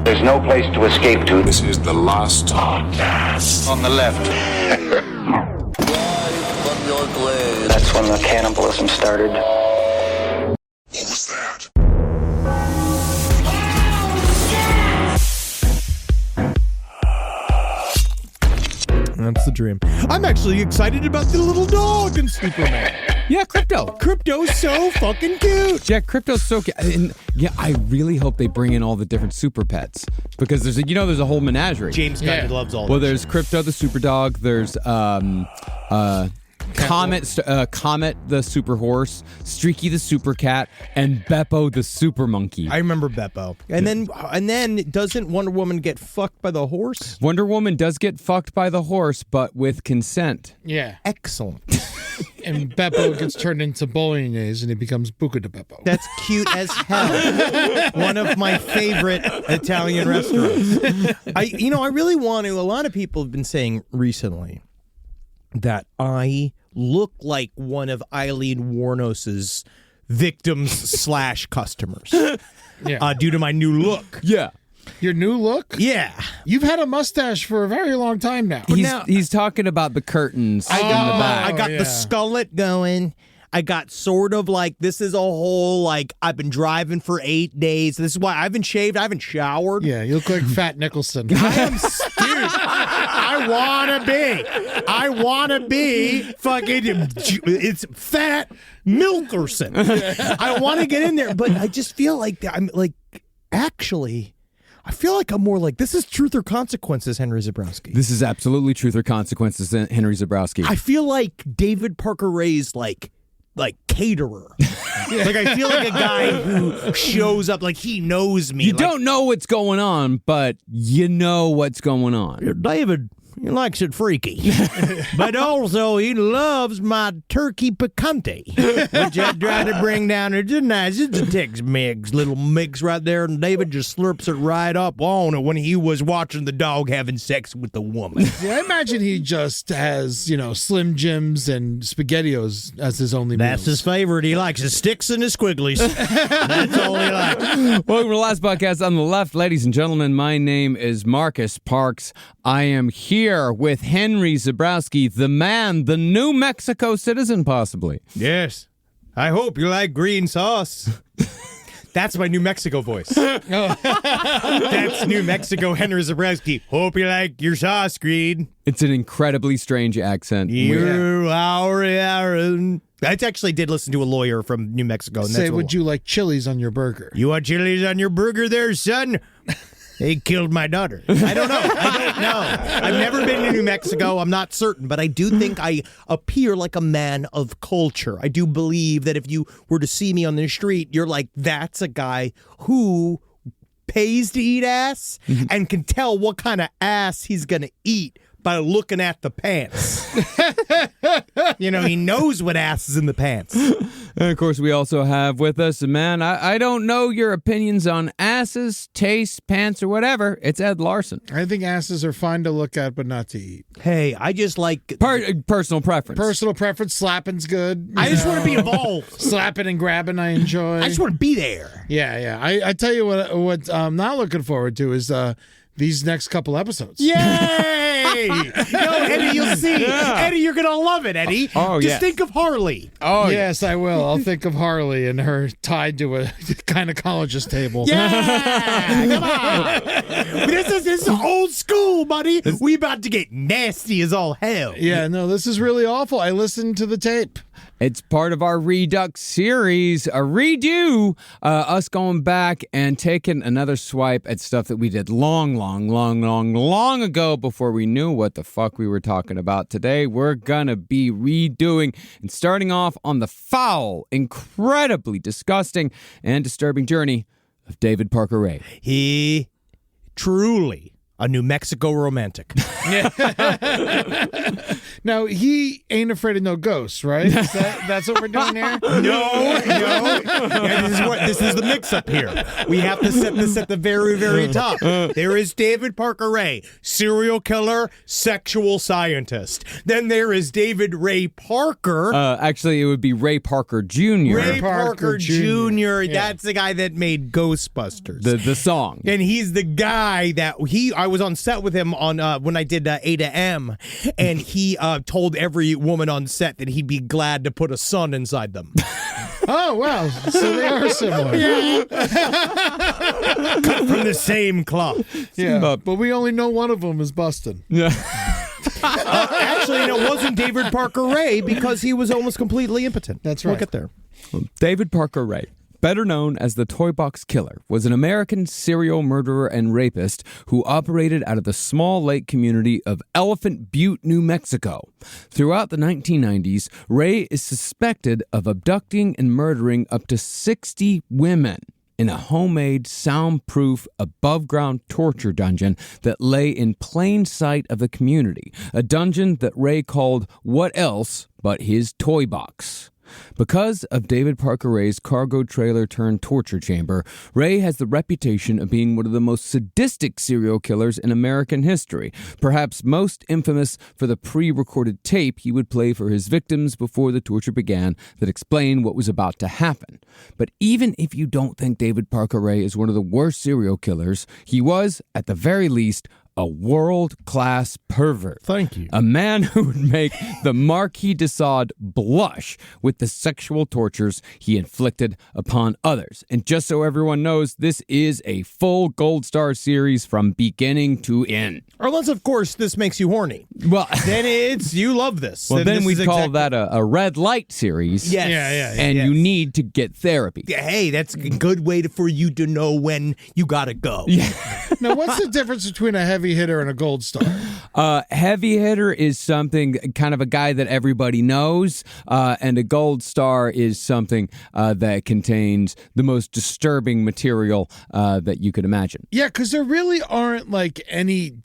There's no place to escape to. This is the last podcast. On the left. That's when the cannibalism started. What was that? That's the dream. I'm actually excited about the little dog in Superman. Yeah, Crypto. Crypto's so fucking cute. Yeah, Crypto's so cute. And yeah, I really hope they bring in all the different super pets because there's a whole menagerie. James Gunn loves all. Well, there's Crypto the super dog. There's Comet the super horse, Streaky the super cat, and Beppo the super monkey. I remember Beppo. And then doesn't Wonder Woman get fucked by the horse? Wonder Woman does get fucked by the horse, but with consent. Yeah. Excellent. And Beppo gets turned into bolognese and he becomes Buca de Beppo. That's cute as hell. One of my favorite Italian restaurants. I really want to. A lot of people have been saying recently that I look like one of Eileen Wuornos's victims / customers. Yeah. Due to my new look. Yeah. Your new look? Yeah. You've had a mustache for a very long time now. He's talking about the curtains in the back. I got the skullet going. I got sort of like, this is a whole, like, I've been driving for 8 days. This is why I haven't shaved. I haven't showered. Yeah, you look like Fat Nicholson. Dude, I want to be fucking, it's Fat Milkerson. I want to get in there, but I just feel like I'm like, actually, I feel like I'm more like, this is Truth or Consequences, Henry Zebrowski. This is absolutely Truth or Consequences, Henry Zebrowski. I feel like David Parker Ray's like caterer. Like I feel like a guy who shows up like he knows me. You don't know what's going on, but you know what's going on. David, he likes it freaky. But also he loves my turkey picante, which I try to bring down. It's just nice. It's a Tex-Mex little mix right there, and David just slurps it right up on it when he was watching the dog having sex with the woman. Yeah, I imagine he just has, Slim Jims and SpaghettiOs as his only That's meals. his favorite. He likes his sticks and his squigglies. That's all he likes. Welcome to the last podcast on the left, ladies and gentlemen. My name is Marcus Parks. I am here with Henry Zebrowski, the man, the New Mexico citizen, possibly. Yes. I hope you like green sauce. That's my New Mexico voice. That's New Mexico Henry Zebrowski. Hope you like your sauce, green. It's an incredibly strange accent. I actually did listen to a lawyer from New Mexico. And Say, would you like chilies on your burger? You want chilies on your burger there, son? They killed my daughter. I don't know. I've never been to New Mexico. I'm not certain, but I do think I appear like a man of culture. I do believe that if you were to see me on the street, you're like, that's a guy who pays to eat ass and can tell what kind of ass he's going to eat by looking at the pants. He knows what ass is in the pants. And of course, we also have with us a man. I don't know your opinions on asses, taste, pants, or whatever. It's Ed Larson. I think asses are fine to look at, but not to eat. Hey, I just like... personal preference. Personal preference, slapping's good. I just want to be involved. Slapping and grabbing, I enjoy. I just want to be there. Yeah. I tell you what I'm not looking forward to is these next couple episodes. Yay! No, Eddie, you'll see. Yeah. Eddie, you're going to love it, Eddie. Just think of Harley. Oh, yes, I will. I'll think of Harley and her tied to a gynecologist table. Yeah! Come on. This is old school, buddy. We about to get nasty as all hell. Yeah, no, this is really awful. I listened to the tape. It's part of our Redux series, a redo, us going back and taking another swipe at stuff that we did long ago before we knew what the fuck we were talking about. Today, we're gonna be redoing and starting off on the foul, incredibly disgusting, and disturbing journey of David Parker Ray. He truly, A New Mexico romantic. Now, he ain't afraid of no ghosts, right? That's what we're doing here? No. Yeah, this is the mix-up here. We have to set this at the very, very top. There is David Parker Ray, serial killer, sexual scientist. Then there is David Ray Parker. Actually, it would be Ray Parker Jr. Ray Parker Jr. Yeah. That's the guy that made Ghostbusters. The song. And he's the guy that I was on set with him on when I did A.to.M. and he told every woman on set that he'd be glad to put a son inside them. Oh, wow. So they are similar. Cut from the same cloth. Yeah. But we only know one of them is busting. Yeah. Actually, it wasn't David Parker Ray because he was almost completely impotent. That's right. We'll get there. David Parker Ray, better known as the Toy Box Killer, was an American serial murderer and rapist who operated out of the small lake community of Elephant Butte, New Mexico. Throughout the 1990s, Ray is suspected of abducting and murdering up to 60 women in a homemade, soundproof, above-ground torture dungeon that lay in plain sight of the community, a dungeon that Ray called what else but his toy box. Because of David Parker Ray's cargo trailer turned torture chamber, Ray has the reputation of being one of the most sadistic serial killers in American history, perhaps most infamous for the pre-recorded tape he would play for his victims before the torture began that explained what was about to happen. But even if you don't think David Parker Ray is one of the worst serial killers, he was, at the very least, a world-class pervert. Thank you. A man who would make the Marquis de Sade blush with the sexual tortures he inflicted upon others. And just so everyone knows, this is a full Gold Star series from beginning to end. Unless, of course, this makes you horny. Well, Then you love this. well, then this we'd is call exactly- that a red light series. Yes. Yeah. And yes. you need to get therapy. Hey, that's a good way for you to know when you gotta go. Now, what's the difference between a heavy hitter and a gold star? Heavy hitter is something, kind of a guy that everybody knows, and a gold star is something that contains the most disturbing material that you could imagine. Yeah, because there really aren't any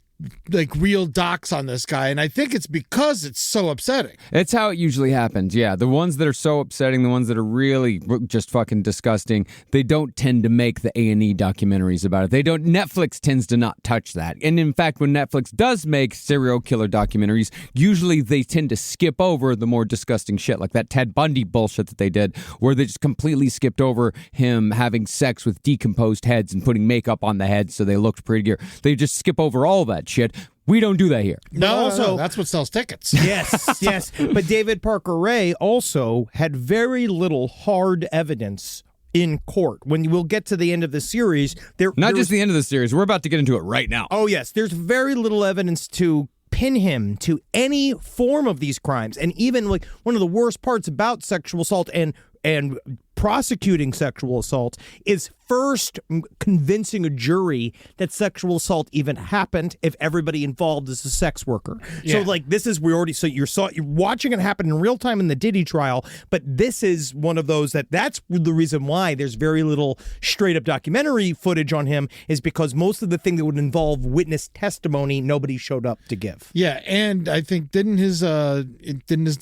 real docs on this guy, and I think it's because it's so upsetting. It's how it usually happens, yeah. The ones that are so upsetting, the ones that are really just fucking disgusting, they don't tend to make the A&E documentaries about it. Netflix tends to not touch that. And in fact, when Netflix does make serial killer documentaries, usually they tend to skip over the more disgusting shit, like that Ted Bundy bullshit that they did, where they just completely skipped over him having sex with decomposed heads and putting makeup on the heads so they looked prettier. They just skip over all that shit. We don't do that here. No, that's what sells tickets. Yes. But David Parker Ray also had very little hard evidence in court. When we'll get to the end of the series, Not just the end of the series. We're about to get into it right now. Oh, yes. There's very little evidence to pin him to any form of these crimes. And even one of the worst parts about sexual assault and prosecuting sexual assault is first convincing a jury that sexual assault even happened if everybody involved is a sex worker. Yeah. So this is you're watching it happen in real time in the Diddy trial, but this is one of those that's the reason why there's very little straight up documentary footage on him, is because most of the thing that would involve witness testimony nobody showed up to give. Yeah, and I think didn't his defense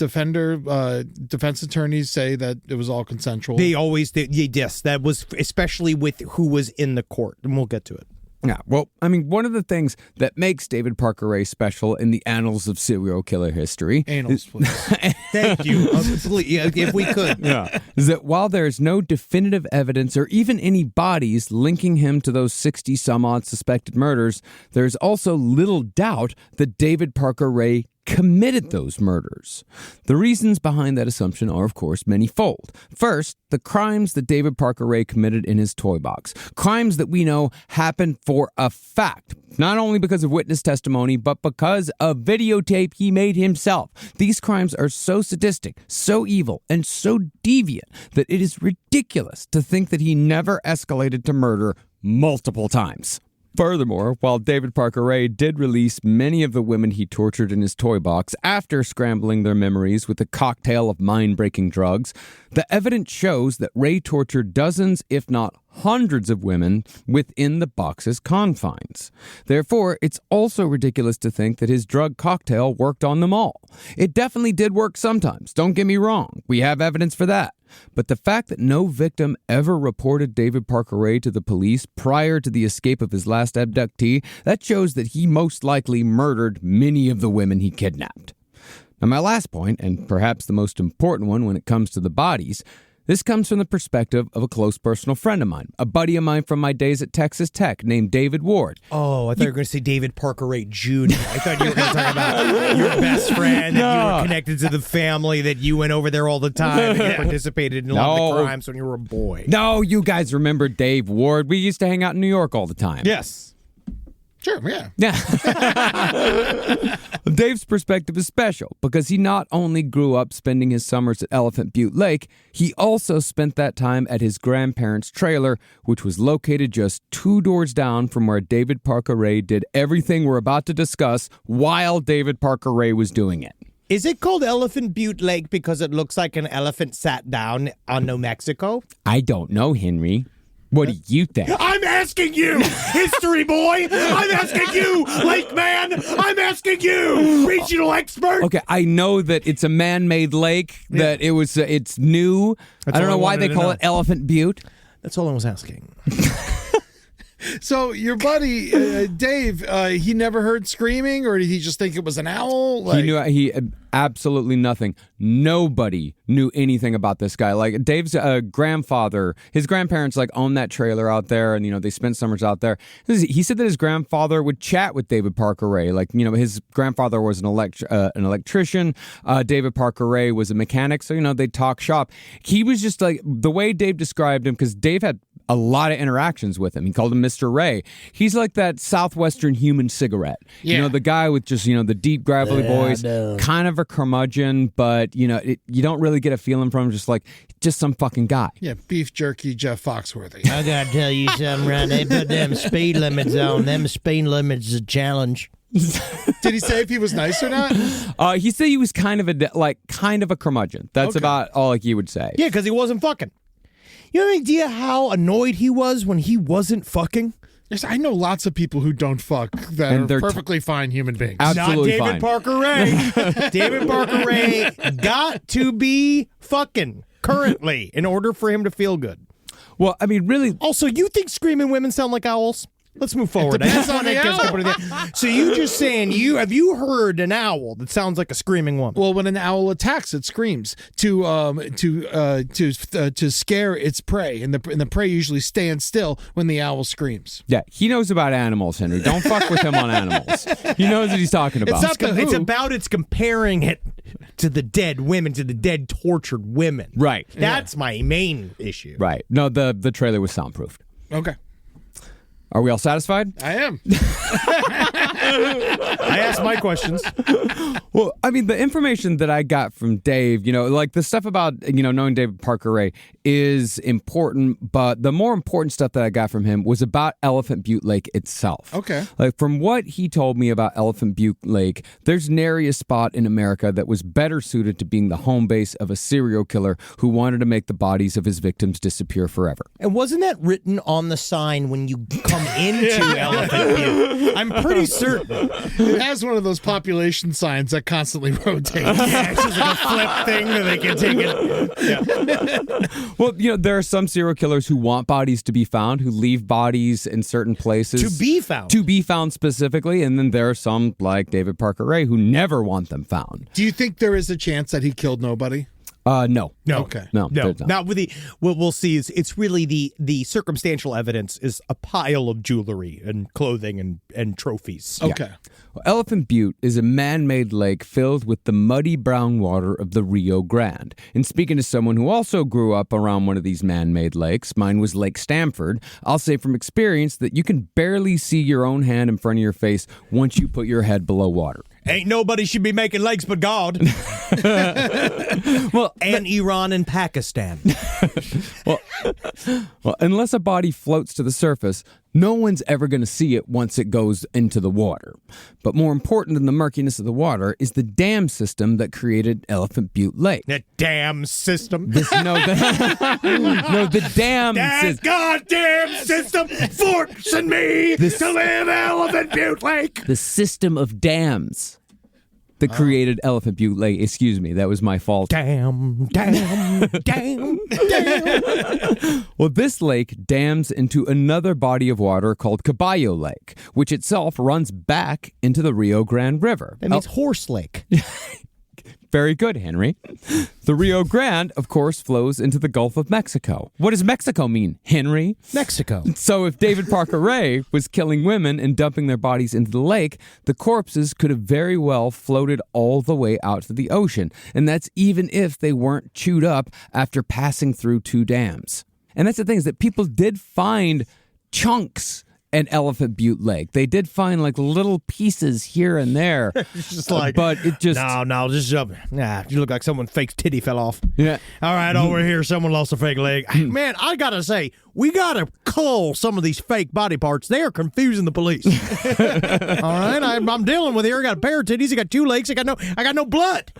attorneys say that it was all consensual? They always did. Yes, that was especially with who was in the court, and we'll get to it. Yeah, well, I mean, one of the things that makes David Parker Ray special in the annals of serial killer history Annals, please. Thank you. If we could. is that while there's no definitive evidence or even any bodies linking him to those 60-some-odd suspected murders, there's also little doubt that David Parker Ray committed those murders. The reasons behind that assumption are, of course, many-fold. First, the crimes that David Parker Ray committed in his toy box. Crimes that we know happened for a fact, not only because of witness testimony, but because of videotape he made himself. These crimes are so sadistic, so evil, and so deviant that it is ridiculous to think that he never escalated to murder multiple times. Furthermore, while David Parker Ray did release many of the women he tortured in his toy box after scrambling their memories with a cocktail of mind-breaking drugs, the evidence shows that Ray tortured dozens, if not hundreds of women within the box's confines. Therefore, it's also ridiculous to think that his drug cocktail worked on them all. It definitely did work sometimes, don't get me wrong. We have evidence for that. But the fact that no victim ever reported David Parker Ray to the police prior to the escape of his last abductee, that shows that he most likely murdered many of the women he kidnapped. Now, my last point, and perhaps the most important one when it comes to the bodies, this comes from the perspective of a close personal friend of mine, a buddy of mine from my days at Texas Tech named David Ward. Oh, I thought you were going to say David Parker Ray Jr. I thought you were going to talk about your best friend, that you were connected to the family, that you went over there all the time, and you participated in a lot of the crimes when you were a boy. No, you guys remember Dave Ward. We used to hang out in New York all the time. Yes. Sure, yeah. Yeah. Dave's perspective is special because he not only grew up spending his summers at Elephant Butte Lake, he also spent that time at his grandparents' trailer, which was located just 2 doors down from where David Parker Ray did everything we're about to discuss while David Parker Ray was doing it. Is it called Elephant Butte Lake because it looks like an elephant sat down on New Mexico? I don't know, Henry. What do you think? I'm asking you, history boy. I'm asking you, lake man. I'm asking you, regional expert. Okay, I know that it's a man-made lake, that it's new. That's I don't all know I why they wanted to call know. it Elephant Butte. That's all I was asking. So your buddy, Dave, he never heard screaming, or did he just think it was an owl? He knew absolutely nothing. Nobody knew anything about this guy. Like Dave's grandfather, his grandparents owned that trailer out there, and they spent summers out there. He said that his grandfather would chat with David Parker Ray. His grandfather was an electrician. David Parker Ray was a mechanic, so they'd talk shop. He was just the way Dave described him, because Dave had a lot of interactions with him. He called him Mr. Ray. He's like that Southwestern human cigarette. Yeah. The guy with just, the deep gravelly voice, kind of a curmudgeon, but, you don't really get a feeling from him, just some fucking guy. Yeah, beef jerky Jeff Foxworthy. I gotta tell you something, Ron. They put them speed limits on. Them speed limits is a challenge. Did he say if he was nice or not? He said he was kind of a curmudgeon. That's Okay. about all he would say. Yeah, because he wasn't fucking. You have any idea how annoyed he was when he wasn't fucking? Yes, I know lots of people who don't fuck that And are they're perfectly fine human beings. Absolutely Not fine. David Parker Ray. David Parker Ray got to be fucking currently in order for him to feel good. Well, I mean, really, Also, you think screaming women sound like owls? Let's move forward. depends on the owl. So you just saying have you heard an owl that sounds like a screaming woman? Well, when an owl attacks, it screams to scare its prey, and the prey usually stands still when the owl screams. yeah, he knows about animals, Henry. Don't fuck with him on animals. He knows what he's talking about. It's comparing it to the dead women, to the dead tortured women. Right. That's my main issue. Right. No, the trailer was soundproofed. Okay, Are we all satisfied? I am. I asked my questions. Well, I mean, the information that I got from Dave, the stuff about, knowing David Parker Ray is important, but the more important stuff that I got from him was about Elephant Butte Lake itself. Okay. From what he told me about Elephant Butte Lake, there's nary a spot in America that was better suited to being the home base of a serial killer who wanted to make the bodies of his victims disappear forever. And wasn't that written on the sign when you come into Elephant Butte? I'm pretty certain. It has one of those population signs that constantly rotate. Yeah, it's just like a flip thing that they can take it. Yeah. Well, there are some serial killers who want bodies to be found, who leave bodies in certain places. To be found. To be found specifically, and then there are some, like David Parker Ray, who never want them found. Do you think there is a chance that he killed nobody? No. Okay. No, No, there's not. not with the. What we'll see is it's really the circumstantial evidence is a pile of jewelry and clothing and trophies. Okay. Well, Elephant Butte is a man-made lake filled with the muddy brown water of the Rio Grande. And speaking to someone who also grew up around one of these man-made lakes, mine was Lake Stamford, I'll say from experience that you can barely see your own hand in front of your face once you put your head below water. Ain't nobody should be making lakes but God. Well, and Iran and Pakistan. Well, unless a body floats to the surface, no one's ever going to see it once it goes into the water. But more important than the murkiness of the water is the dam system that created Elephant Butte Lake. The damn system. The dam That system. goddamn system forcing me to live Elephant Butte Lake. The system of dams that created Elephant Butte Lake. Excuse me, that was my fault. Damn. Well, this lake dams into another body of water called Caballo Lake, which itself runs back into the Rio Grande River. That means horse lake. Very good, Henry. The Rio Grande, of course, flows into the Gulf of Mexico. What does Mexico mean, Henry? Mexico. So if David Parker Ray was killing women and dumping their bodies into the lake, the corpses could have very well floated all the way out to the ocean. And that's even if they weren't chewed up after passing through 2 dams. And that's the thing, is that people did find chunks in Elephant Butte Lake. They did find like little pieces here and there. It's just like, but it just... No, just you look like someone fake's titty fell off. Yeah. All right, over here, someone lost a fake leg. Man, I gotta say, we gotta cull some of these fake body parts. They are confusing the police. All right, I'm dealing with here. I got a pair of titties. I got 2 legs. I got no blood.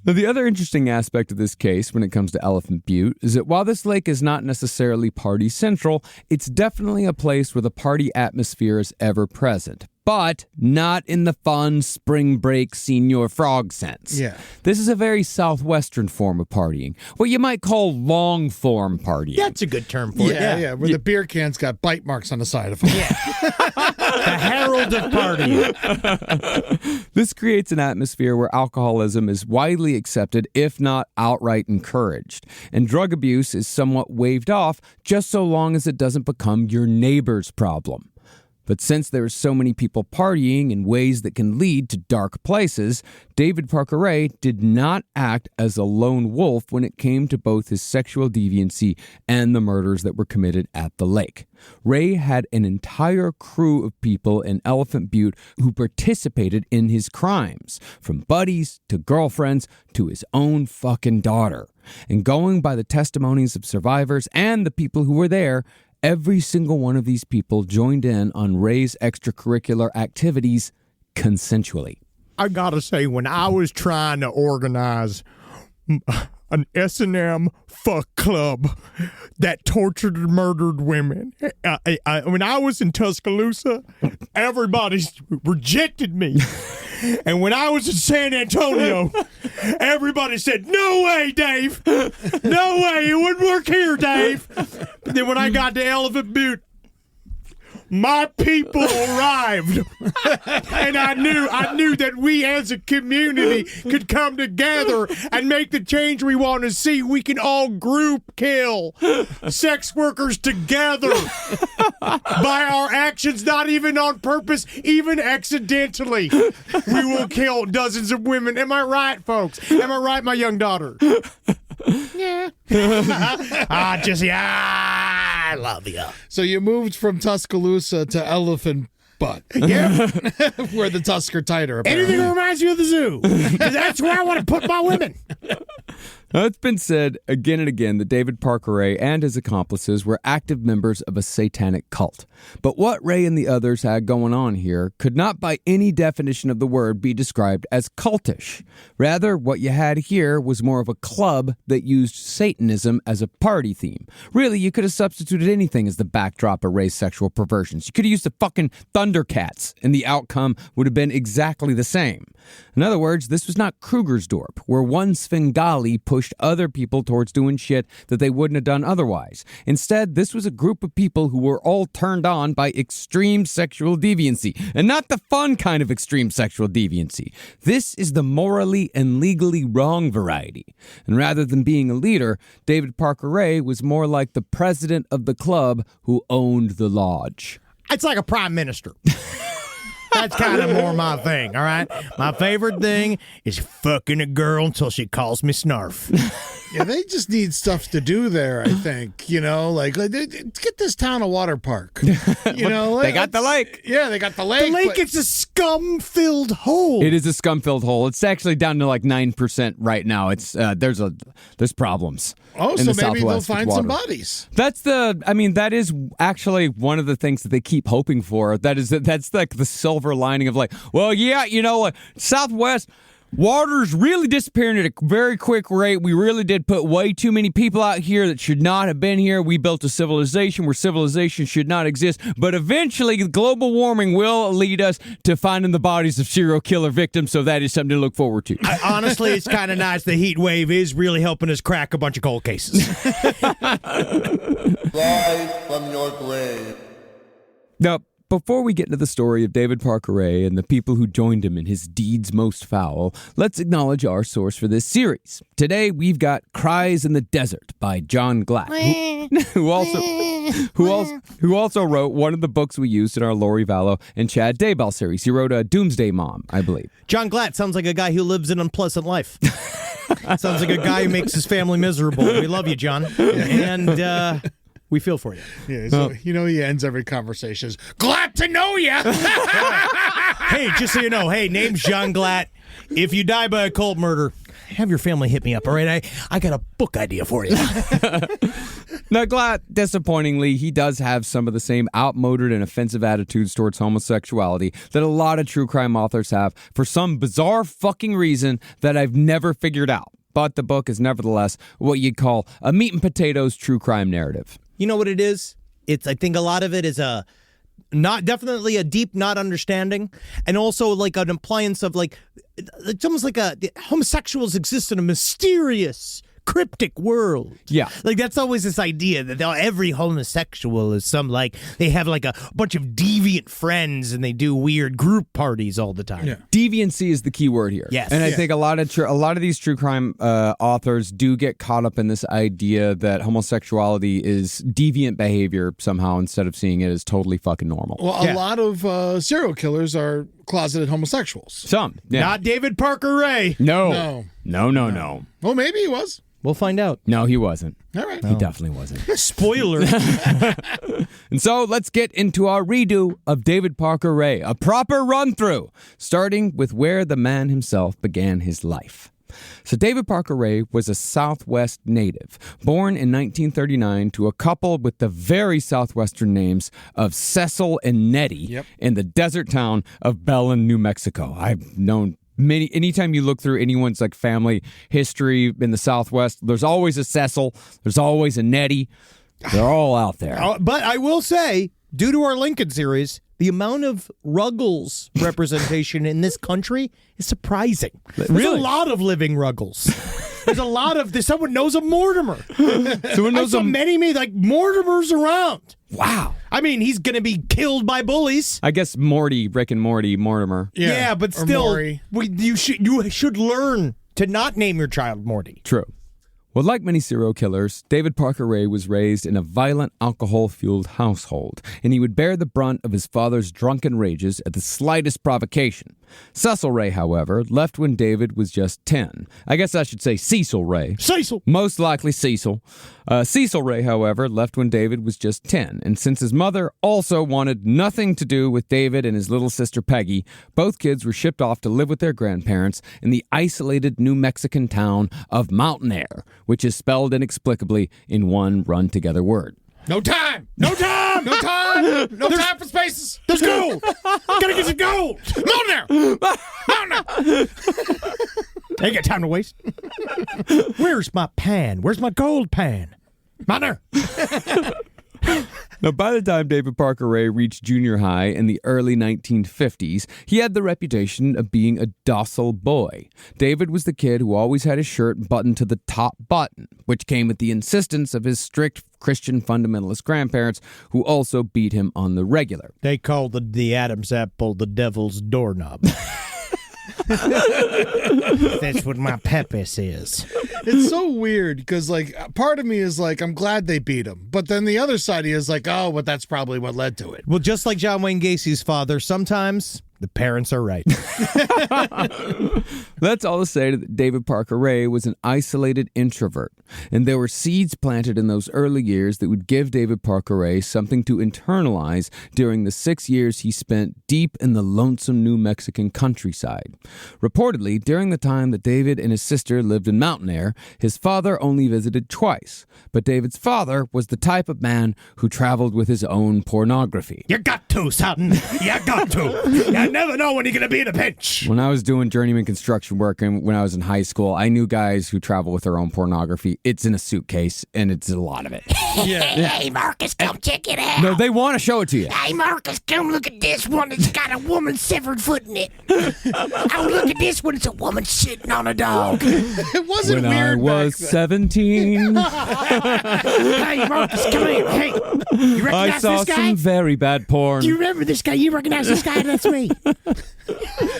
Now, the other interesting aspect of this case when it comes to Elephant Butte is that while this lake is not necessarily party central, it's definitely a place where the party atmosphere is ever present. But not in the fun spring break Senior Frog sense. Yeah. This is a very southwestern form of partying, what you might call long form partying. That's a good term for it. Yeah, where the beer can's got bite marks on the side of them. The herald of partying. This creates an atmosphere where alcoholism is widely accepted, if not outright encouraged. And drug abuse is somewhat waved off, just so long as it doesn't become your neighbor's problem. But since there are so many people partying in ways that can lead to dark places, David Parker Ray did not act as a lone wolf when it came to both his sexual deviancy and the murders that were committed at the lake. Ray had an entire crew of people in Elephant Butte who participated in his crimes, from buddies to girlfriends to his own fucking daughter. And going by the testimonies of survivors and the people who were there, every single one of these people joined in on Ray's extracurricular activities consensually. I gotta say, when I was trying to organize an S&M fuck club that tortured and murdered women, when I was in Tuscaloosa, everybody rejected me. And when I was in San Antonio, everybody said, "No way, Dave. No way. It wouldn't work here, Dave." But then when I got to Elephant Butte, my people arrived. And I knew that we as a community could come together and make the change we want to see. We can all group kill sex workers together by our actions, not even on purpose, even accidentally. We will kill dozens of women. Am I right, folks? Am I right, my young daughter? Yeah. Jesse, I love you. So you moved from Tuscaloosa to Elephant Butt. Yeah. Where the tusks are tighter, apparently. Anything that reminds you of the zoo. 'Cause that's where I want to put my women. Now, it's been said again and again that David Parker Ray and his accomplices were active members of a satanic cult. But what Ray and the others had going on here could not by any definition of the word be described as cultish. Rather, what you had here was more of a club that used Satanism as a party theme. Really, you could have substituted anything as the backdrop of Ray's sexual perversions. You could have used the fucking Thundercats, and the outcome would have been exactly the same. In other words, this was not Krugersdorp, where one Svengali pushed other people towards doing shit that they wouldn't have done otherwise. Instead, this was a group of people who were all turned on by extreme sexual deviancy, and not the fun kind of extreme sexual deviancy. This is the morally and legally wrong variety. And rather than being a leader, David Parker Ray was more like the president of the club who owned the lodge. It's like a prime minister. That's kind of more my thing, all right? My favorite thing is fucking a girl until she calls me Snarf. Yeah, they just need stuff to do there, I think. Like get this town a water park. They got the lake. Yeah, they got the lake. The lake, it's a scum-filled hole. It is a scum-filled hole. It's actually down to like 9% right now. It's there's problems. Oh, in so the maybe they'll Southwest with find some water. bodies. That is actually one of the things that they keep hoping for. That's like the silver lining of like, well, yeah, Southwest water's really disappearing at a very quick rate. We really did put way too many people out here that should not have been here. We built a civilization where civilization should not exist. But eventually, global warming will lead us to finding the bodies of serial killer victims. So that is something to look forward to. Honestly, it's kind of nice. The heat wave is really helping us crack a bunch of cold cases. Rise from your grave. Now, before we get into the story of David Parker Ray and the people who joined him in his deeds most foul, let's acknowledge our source for this series. Today, we've got Cries in the Desert by John Glatt, who also wrote one of the books we used in our Lori Vallow and Chad Daybell series. He wrote a Doomsday Mom, I believe. John Glatt sounds like a guy who lives an unpleasant life. Sounds like a guy who makes his family miserable. We love you, John. And we feel for you. Yeah, so he ends every conversation as, glad to know ya. Hey, just so you know, name's John Glatt. If you die by a cold murder, have your family hit me up, all right? I got a book idea for you. Now, Glatt, disappointingly, he does have some of the same outmoded and offensive attitudes towards homosexuality that a lot of true crime authors have for some bizarre fucking reason that I've never figured out. But the book is nevertheless what you'd call a meat and potatoes true crime narrative. You know what it is? I think a lot of it is definitely a deep not understanding, and also like an appliance of like, it's almost like homosexuals exist in a mysterious, cryptic world. Yeah. Like that's always this idea that every homosexual is they have like a bunch of deviant friends and they do weird group parties all the time. Yeah. Deviancy is the key word here. Yes. And I think a lot of these true crime authors do get caught up in this idea that homosexuality is deviant behavior somehow instead of seeing it as totally fucking normal. Well, a lot of serial killers are closeted homosexuals. Some. Yeah. Not David Parker Ray. No. No. Well, maybe he was. We'll find out. No, he wasn't. All right. He definitely wasn't. Spoiler. And so let's get into our redo of David Parker Ray, a proper run-through, starting with where the man himself began his life. So David Parker Ray was a Southwest native, born in 1939 to a couple with the very southwestern names of Cecil and Nettie in the desert town of Belen, New Mexico. I've known anytime you look through anyone's like family history in the Southwest, there's always a Cecil, there's always a Nettie. They're all out there. But I will say, due to our Lincoln series, the amount of Ruggles representation in this country is surprising. There's a lot of living Ruggles. There's someone knows a Mortimer. Someone knows many like Mortimers around. Wow. I mean, he's going to be killed by bullies. I guess Rick and Morty, Mortimer. Yeah, but still, you should learn to not name your child Morty. True. Well, like many serial killers, David Parker Ray was raised in a violent, alcohol-fueled household, and he would bear the brunt of his father's drunken rages at the slightest provocation. Cecil Ray, however, left when David was just 10. I guess I should say Cecil Ray. Cecil! Most likely Cecil. Cecil Ray, however, left when David was just 10, and since his mother also wanted nothing to do with David and his little sister Peggy, both kids were shipped off to live with their grandparents in the isolated New Mexican town of Mountain Air, which is spelled inexplicably in one run-together word. No time! No time! No time! No time for spaces! There's gold! Gotta get some gold! Mountain there! Ain't got time to waste. Where's my pan? Where's my gold pan? Mountain there! Now, by the time David Parker Ray reached junior high in the early 1950s, he had the reputation of being a docile boy. David was the kid who always had his shirt buttoned to the top button, which came at the insistence of his strict Christian fundamentalist grandparents, who also beat him on the regular. They called the Adam's apple the devil's doorknob. That's what my pepis is. It's so weird because, like, part of me is like, I'm glad they beat him. But then the other side is like, oh, but that's probably what led to it. Well, just like John Wayne Gacy's father, sometimes The parents are right. That's all to say that David Parker Ray was an isolated introvert, and there were seeds planted in those early years that would give David Parker Ray something to internalize during the 6 years he spent deep in the lonesome New Mexican countryside. Reportedly, during the time that David and his sister lived in Mountain Air, his father only visited twice, but David's father was the type of man who traveled with his own pornography. You got to, son. You got to. You never know when you're going to be in a pinch. When I was doing journeyman construction work and when I was in high school, I knew guys who travel with their own pornography. It's in a suitcase, and it's a lot of it. Yeah. Hey, Marcus, come check it out. No, they want to show it to you. Hey, Marcus, come look at this one. It's got a woman's severed foot in it. Oh, look at this one. It's a woman sitting on a dog. It wasn't When I weird was back then. 17, Hey, Marcus, come here. Hey, you I recognize saw this guy? some very bad porn. Do you remember this guy? You recognize this guy? That's me.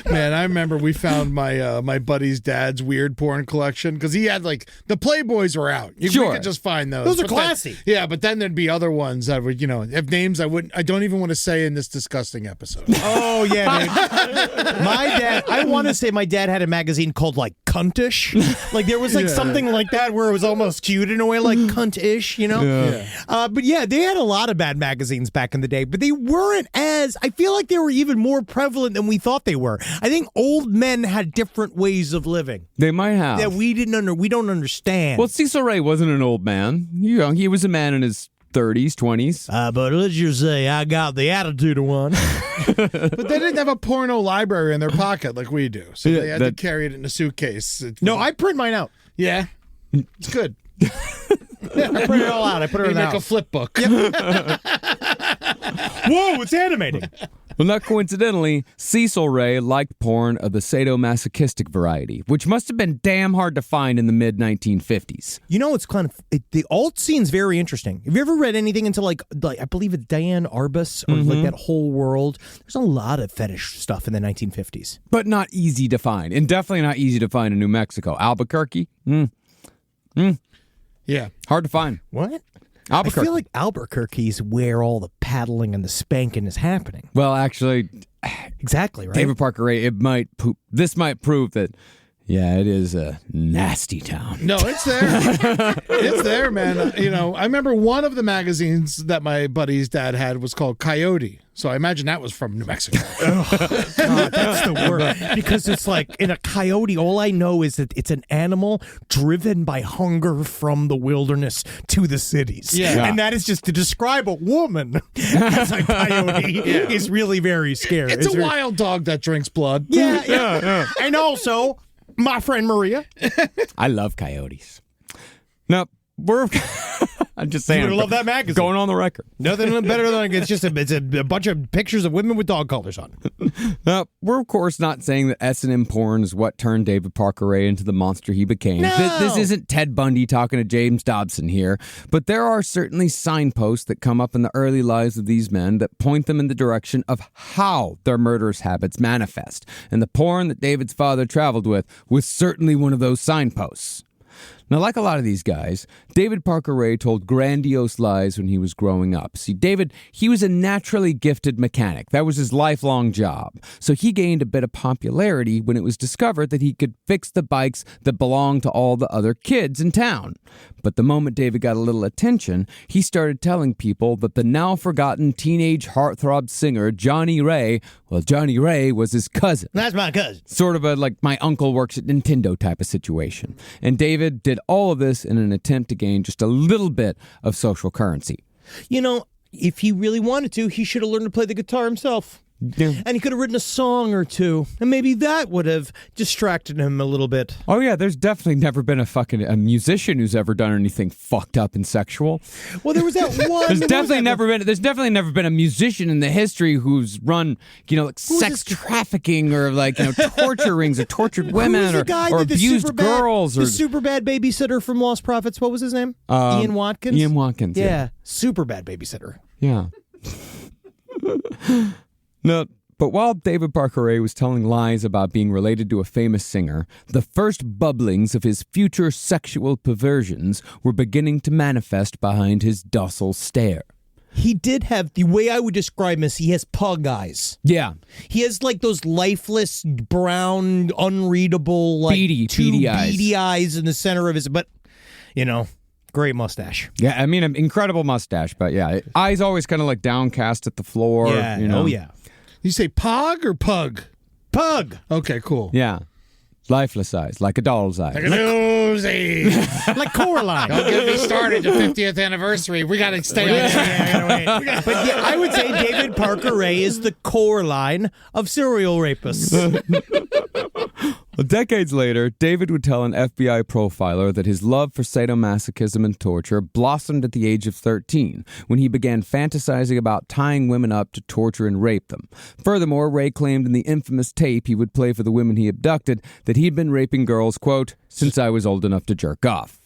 Man, I remember we found my my buddy's dad's weird porn collection because he had like the Playboys were out. We Sure. could just find those. Those are But then- classy. yeah, but then there'd be other ones that would, have names I don't even want to say in this disgusting episode. Oh, yeah, dude. My dad, I want to say my dad had a magazine called, like, Cuntish. Like, there was, like, Yeah. something like that where it was almost cute in a way, like Cuntish, you know? Yeah. But, yeah, they had a lot of bad magazines back in the day, but they weren't as, I feel like they were even more prevalent than we thought they were. I think old men had different ways of living They might have. that we don't understand. Well, Cecil Ray wasn't an old man. He was a man in his 30s, 20s. But let's just say I got the attitude of one. But they didn't have a porno library in their pocket like we do, so Yeah, they had to carry it in a suitcase. No, I print mine out. Yeah, it's good. I print it all out. I put it You in the make a house. flip book. Whoa, it's animating. Well, not coincidentally, Cecil Ray liked porn of the sadomasochistic variety, which must have been damn hard to find in the mid-1950s. You know, it's kind of the alt scene's very interesting. Have you ever read anything into like I believe it's Diane Arbus or like that whole world? There's a lot of fetish stuff in the 1950s. But not easy to find, and definitely not easy to find in New Mexico. Albuquerque? Yeah. Hard to find. What? Albuquerque. I feel like Albuquerque's where all the paddling and the spanking is happening. Well, actually, Exactly, right? David Parker Ray, this might prove that, yeah, it is a nasty town. No, it's there. It's there, man. I remember one of the magazines that my buddy's dad had was called Coyote. So I imagine that was from New Mexico. God, that's the word. Because it's like in a coyote, all I know is that it's an animal driven by hunger from the wilderness to the cities. Yeah. And that is just to describe a woman as a coyote is really very scary. It's a very- wild dog that drinks blood. Yeah. And also, my friend Maria. I love coyotes. No, I'm just saying. You would love that magazine. Going on the record. Nothing better than it's just a bunch of pictures of women with dog collars on. Now, we're of course not saying that S&M porn is what turned David Parker Ray into the monster he became. No. This isn't Ted Bundy talking to James Dobson here, but there are certainly signposts that come up in the early lives of these men that point them in the direction of how their murderous habits manifest. And the porn that David's father traveled with was certainly one of those signposts. Now, like a lot of these guys, David Parker Ray told grandiose lies when he was growing up. See, David, he was a naturally gifted mechanic. That was his lifelong job. So he gained a bit of popularity when it was discovered that he could fix the bikes that belonged to all the other kids in town. But the moment David got a little attention, he started telling people that the now-forgotten teenage heartthrob singer Johnny Ray was his cousin. That's my cousin. Sort of a like my uncle works at Nintendo type of situation. And David did all of this in an attempt to gain just a little bit of social currency. You know, if he really wanted to, he should have learned to play the guitar himself. Yeah. And he could have written a song or two, and maybe that would have distracted him a little bit. Oh yeah, there's definitely never been a musician who's ever done anything fucked up and sexual. Well, there was that one. There's definitely never been a musician in the history who's run, like sex trafficking or torture rings or tortured women or abused girls or the super bad babysitter from Lost Prophets. What was his name? Ian Watkins. Ian Watkins. Yeah, super bad babysitter. Yeah. No, but while David Parker Ray was telling lies about being related to a famous singer, the first bubblings of his future sexual perversions were beginning to manifest behind his docile stare. He did have, the way I would describe him is he has pug eyes. Yeah. He has like those lifeless, brown, unreadable, like Beady eyes. beady eyes in the center of his, but, great mustache. Yeah, I mean, an incredible mustache, but yeah, eyes always kind of like downcast at the floor. Yeah. Oh, yeah. You say pog or pug? Pug. Okay, cool. Yeah. Lifeless eyes, like a doll's eyes. Like Coraline. Don't get me started. The 50th anniversary. We got to stay on. But yeah, I would say David Parker Ray is the Coraline of serial rapists. Decades later, David would tell an FBI profiler that his love for sadomasochism and torture blossomed at the age of 13, when he began fantasizing about tying women up to torture and rape them. Furthermore, Ray claimed in the infamous tape he would play for the women he abducted that he'd been raping girls, quote, since I was old enough to jerk off.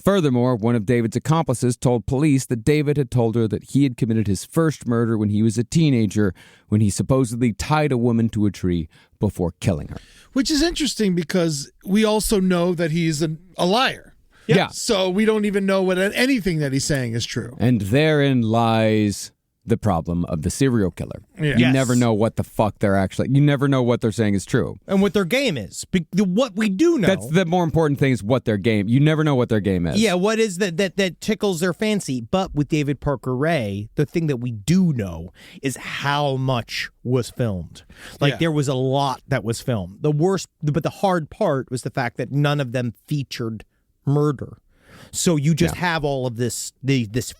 Furthermore, one of David's accomplices told police that David had told her that he had committed his first murder when he was a teenager, when he supposedly tied a woman to a tree before killing her. Which is interesting because we also know that he's a liar. Yeah. So we don't even know what anything that he's saying is true. And therein lies the problem of the serial killer. Yeah. You Yes. never know what the fuck you never know what they're saying is true. And what their game is. What we do know. That's the more important thing is what their game. You never know what their game is. Yeah, what is that tickles their fancy? But with David Parker Ray, the thing that we do know is how much was filmed. Like there was a lot that was filmed. But the hard part was the fact that none of them featured murder. So you just have all of this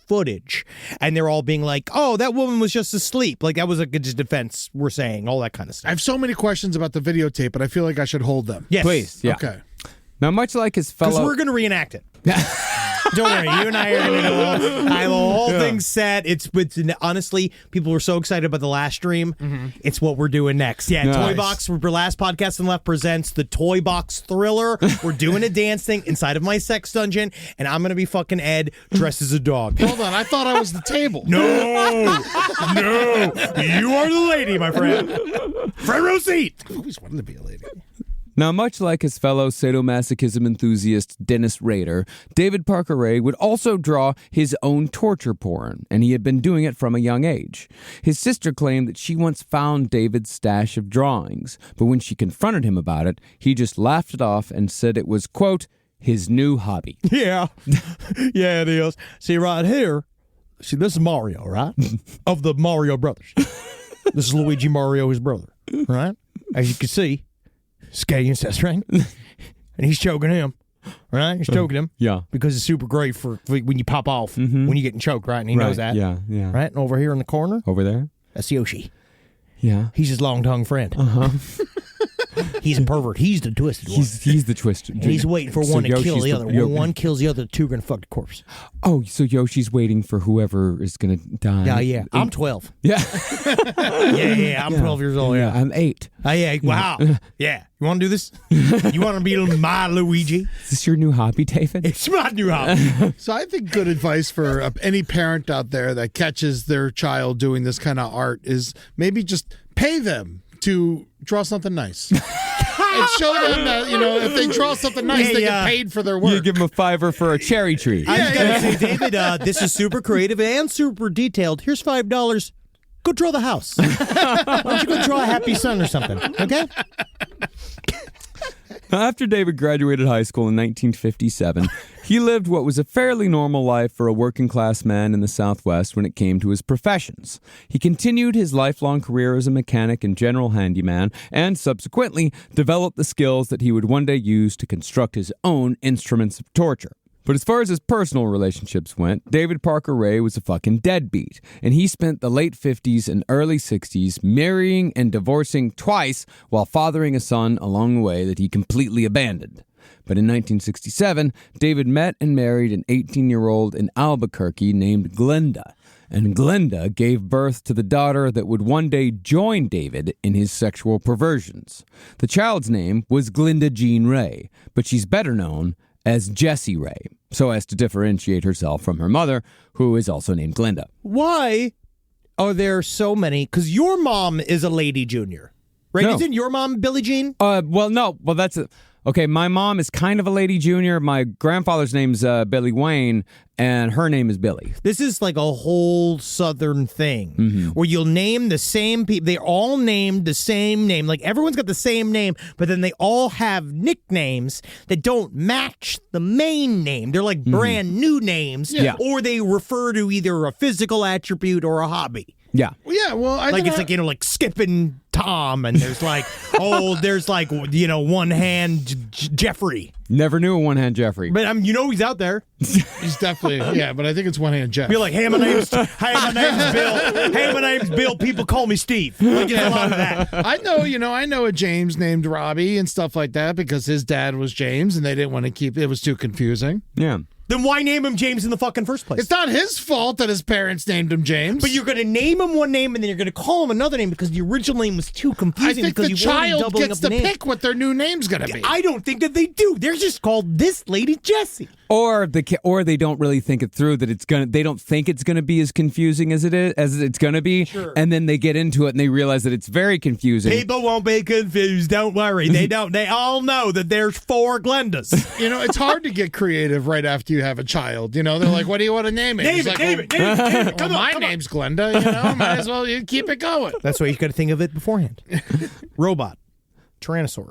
footage, and they're all being like, "Oh, that woman was just asleep." Like that was a good defense. We're saying all that kind of I stuff. have so many questions about the videotape, but I feel like I should hold them. Yes, Please. Yeah. Okay. Now, much like his because fellow... we're going to reenact it. Don't worry, you and I are going to do I have a whole thing set. It's honestly, people were so excited about the last stream. Mm-hmm. It's what we're doing next. Yeah, Nice. Toy Box. Last Podcast and Left presents the Toy Box Thriller. We're doing a dance thing inside of my sex dungeon, and I'm going to be fucking Ed dressed as a dog. Hold on. I thought I was the table. No, you are the lady, my friend. Front row seat. I always wanted to be a lady. Now, much like his fellow sadomasochism enthusiast Dennis Rader, David Parker Ray would also draw his own torture porn, and he had been doing it from a young age. His sister claimed that she once found David's stash of drawings, but when she confronted him about it, he just laughed it off and said it was, quote, his new hobby. Yeah. Yeah, it is. See, right here, this is Mario, right? Of the Mario brothers. This is Luigi Mario, his brother, right? As you can see, Skay ancestry, and he's choking him, right? He's choking him, Yeah. because it's super great for when you pop off when you're getting choked, right? And he knows that, Yeah, yeah. right? And over here in the corner, Over there? that's Yoshi. Yeah. He's his long tongue friend. He's a pervert. He's the twisted one. He's the twist. And he's waiting for one to kill Yoshi's the other. When one kills the other, the two are gonna fuck the corpse. Oh, so Yoshi's waiting for whoever is going to die. Yeah, yeah. I'm 12. Yeah. Yeah. I'm 12 years old. Yeah. I'm 8. Yeah. Wow. Yeah. You want to do this? You want to be my Luigi? Is this your new hobby, David? It's my new hobby. So I think good advice for any parent out there that catches their child doing this kind of art is maybe just pay them to draw something nice. And show them that, if they draw something nice, they get paid for their work. You give him a $5 for a cherry tree. I just gotta say, David, this is super creative and super detailed. Here's $5. Go draw the house. Why don't you go draw a happy son or something? Okay. After David graduated high school in 1957, he lived what was a fairly normal life for a working-class man in the Southwest when it came to his professions. He continued his lifelong career as a mechanic and general handyman, and subsequently developed the skills that he would one day use to construct his own instruments of torture. But as far as his personal relationships went, David Parker Ray was a fucking deadbeat, and he spent the late 50s and early 60s marrying and divorcing twice while fathering a son along the way that he completely abandoned. But in 1967, David met and married an 18-year-old in Albuquerque named Glenda, and Glenda gave birth to the daughter that would one day join David in his sexual perversions. The child's name was Glenda Jean Ray, but she's better known as Jessie Ray, so as to differentiate herself from her mother, who is also named Glenda. Why are there so many? Because your mom is a lady junior, right? No. Isn't your mom Billie Jean? Well, no. Well, that's Okay, my mom is kind of a lady junior. My grandfather's name's Billy Wayne, and her name is Billy. This is like a whole Southern thing where you'll name the same people. They're all named the same name. Like everyone's got the same name, but then they all have nicknames that don't match the main name. They're like brand new names, or they refer to either a physical attribute or a hobby. Yeah. Yeah, well, I Like think it's like, like skipping Tom, and there's like, there's like, one hand Jeffrey. Never knew a one-hand Jeffrey. But he's out there. he's definitely, but I think it's one-hand Jeff. Be like, hey, my name's Bill. Hey, my name's Bill. People call me Steve. Like, a lot of that. I know a James named Robbie and stuff like that because his dad was James and they didn't want to keep it was too confusing. Yeah. Then why name him James in the fucking first place? It's not his fault that his parents named him James. But you're going to name him one name and then you're going to call him another name because the original name was too I confusing. think because the you already child doubling gets up the to name. pick what their new name's going to be. I don't think that they do. They're just called this lady Jessie. Or they don't really think it through that they don't think it's gonna be as confusing as it's gonna be, and then they get into it and they realize that it's very confusing. People won't be confused. Don't worry. They don't. They all know that there's 4 Glendas. It's hard to get creative right after you have a child. They're like, "What do you want to name it?" Name He's it. like, Name it. Well, my name's Glenda. Might as well you keep it going. That's why you got to think of it beforehand. Robot. Tyrannosaur.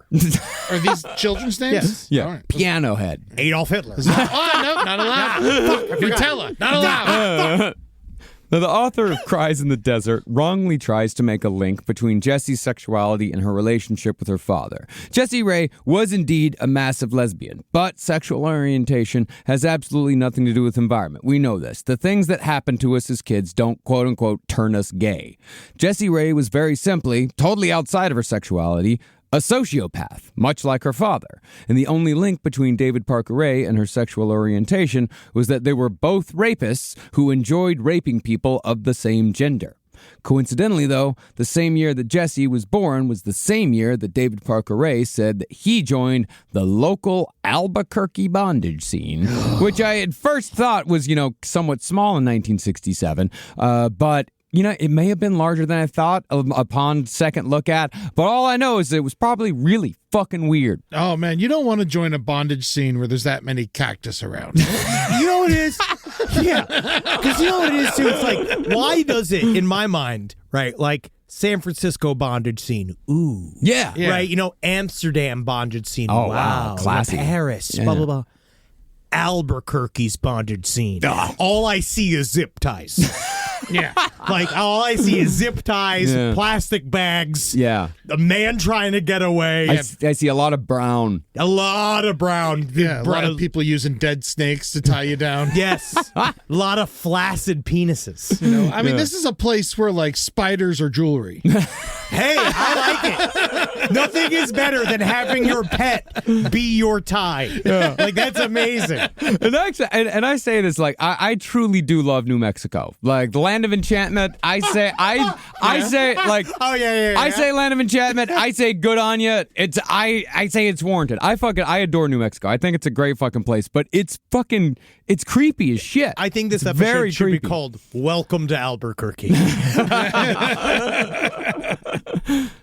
Are these children's names? Yes. Yeah. All right. Piano Head. Adolf Hitler. Oh, no, not allowed. Nutella, not allowed. Now, the author of Cries in the Desert wrongly tries to make a link between Jessie's sexuality and her relationship with her father. Jessie Ray was indeed a massive lesbian, but sexual orientation has absolutely nothing to do with environment. We know this. The things that happen to us as kids don't, quote-unquote, turn us gay. Jessie Ray was very simply, totally outside of her sexuality, a sociopath, much like her father. And the only link between David Parker Ray and her sexual orientation was that they were both rapists who enjoyed raping people of the same gender. Coincidentally, though, the same year that Jessie was born was the same year that David Parker Ray said that he joined the local Albuquerque bondage scene, which I at first thought was, somewhat small in 1967, but it may have been larger than I thought upon second look at, but all I know is it was probably really fucking weird. Oh, man, you don't want to join a bondage scene where there's that many cactus around. You know what it is? Yeah. Because you know what it is, too? It's like, why does it, in my mind, right, like San Francisco bondage scene, ooh. Yeah. Right? Amsterdam bondage scene, Oh, wow. Classy. Paris, Yeah. blah, blah, blah. Albuquerque's bondage scene. All I see is zip ties. Yeah. Like, all I see is zip ties, Yeah. plastic bags, Yeah. a man trying to get away, I see a lot of brown. a lot of brown. Yeah, a lot of people using dead snakes to tie you down. Yes. A lot of flaccid penises. I mean, this is a place where, like, spiders are jewelry. Hey, I like it. Nothing is better than having your pet be your tie. Like, that's amazing. And actually, and I say this like I truly do love New Mexico, like the land of enchantment. I say like Oh, yeah. I say land of enchantment. I say good on you. I say it's warranted. I adore New Mexico. I think it's a great fucking place, but it's creepy as shit. I think this It's episode very should creepy. be called Welcome to Albuquerque.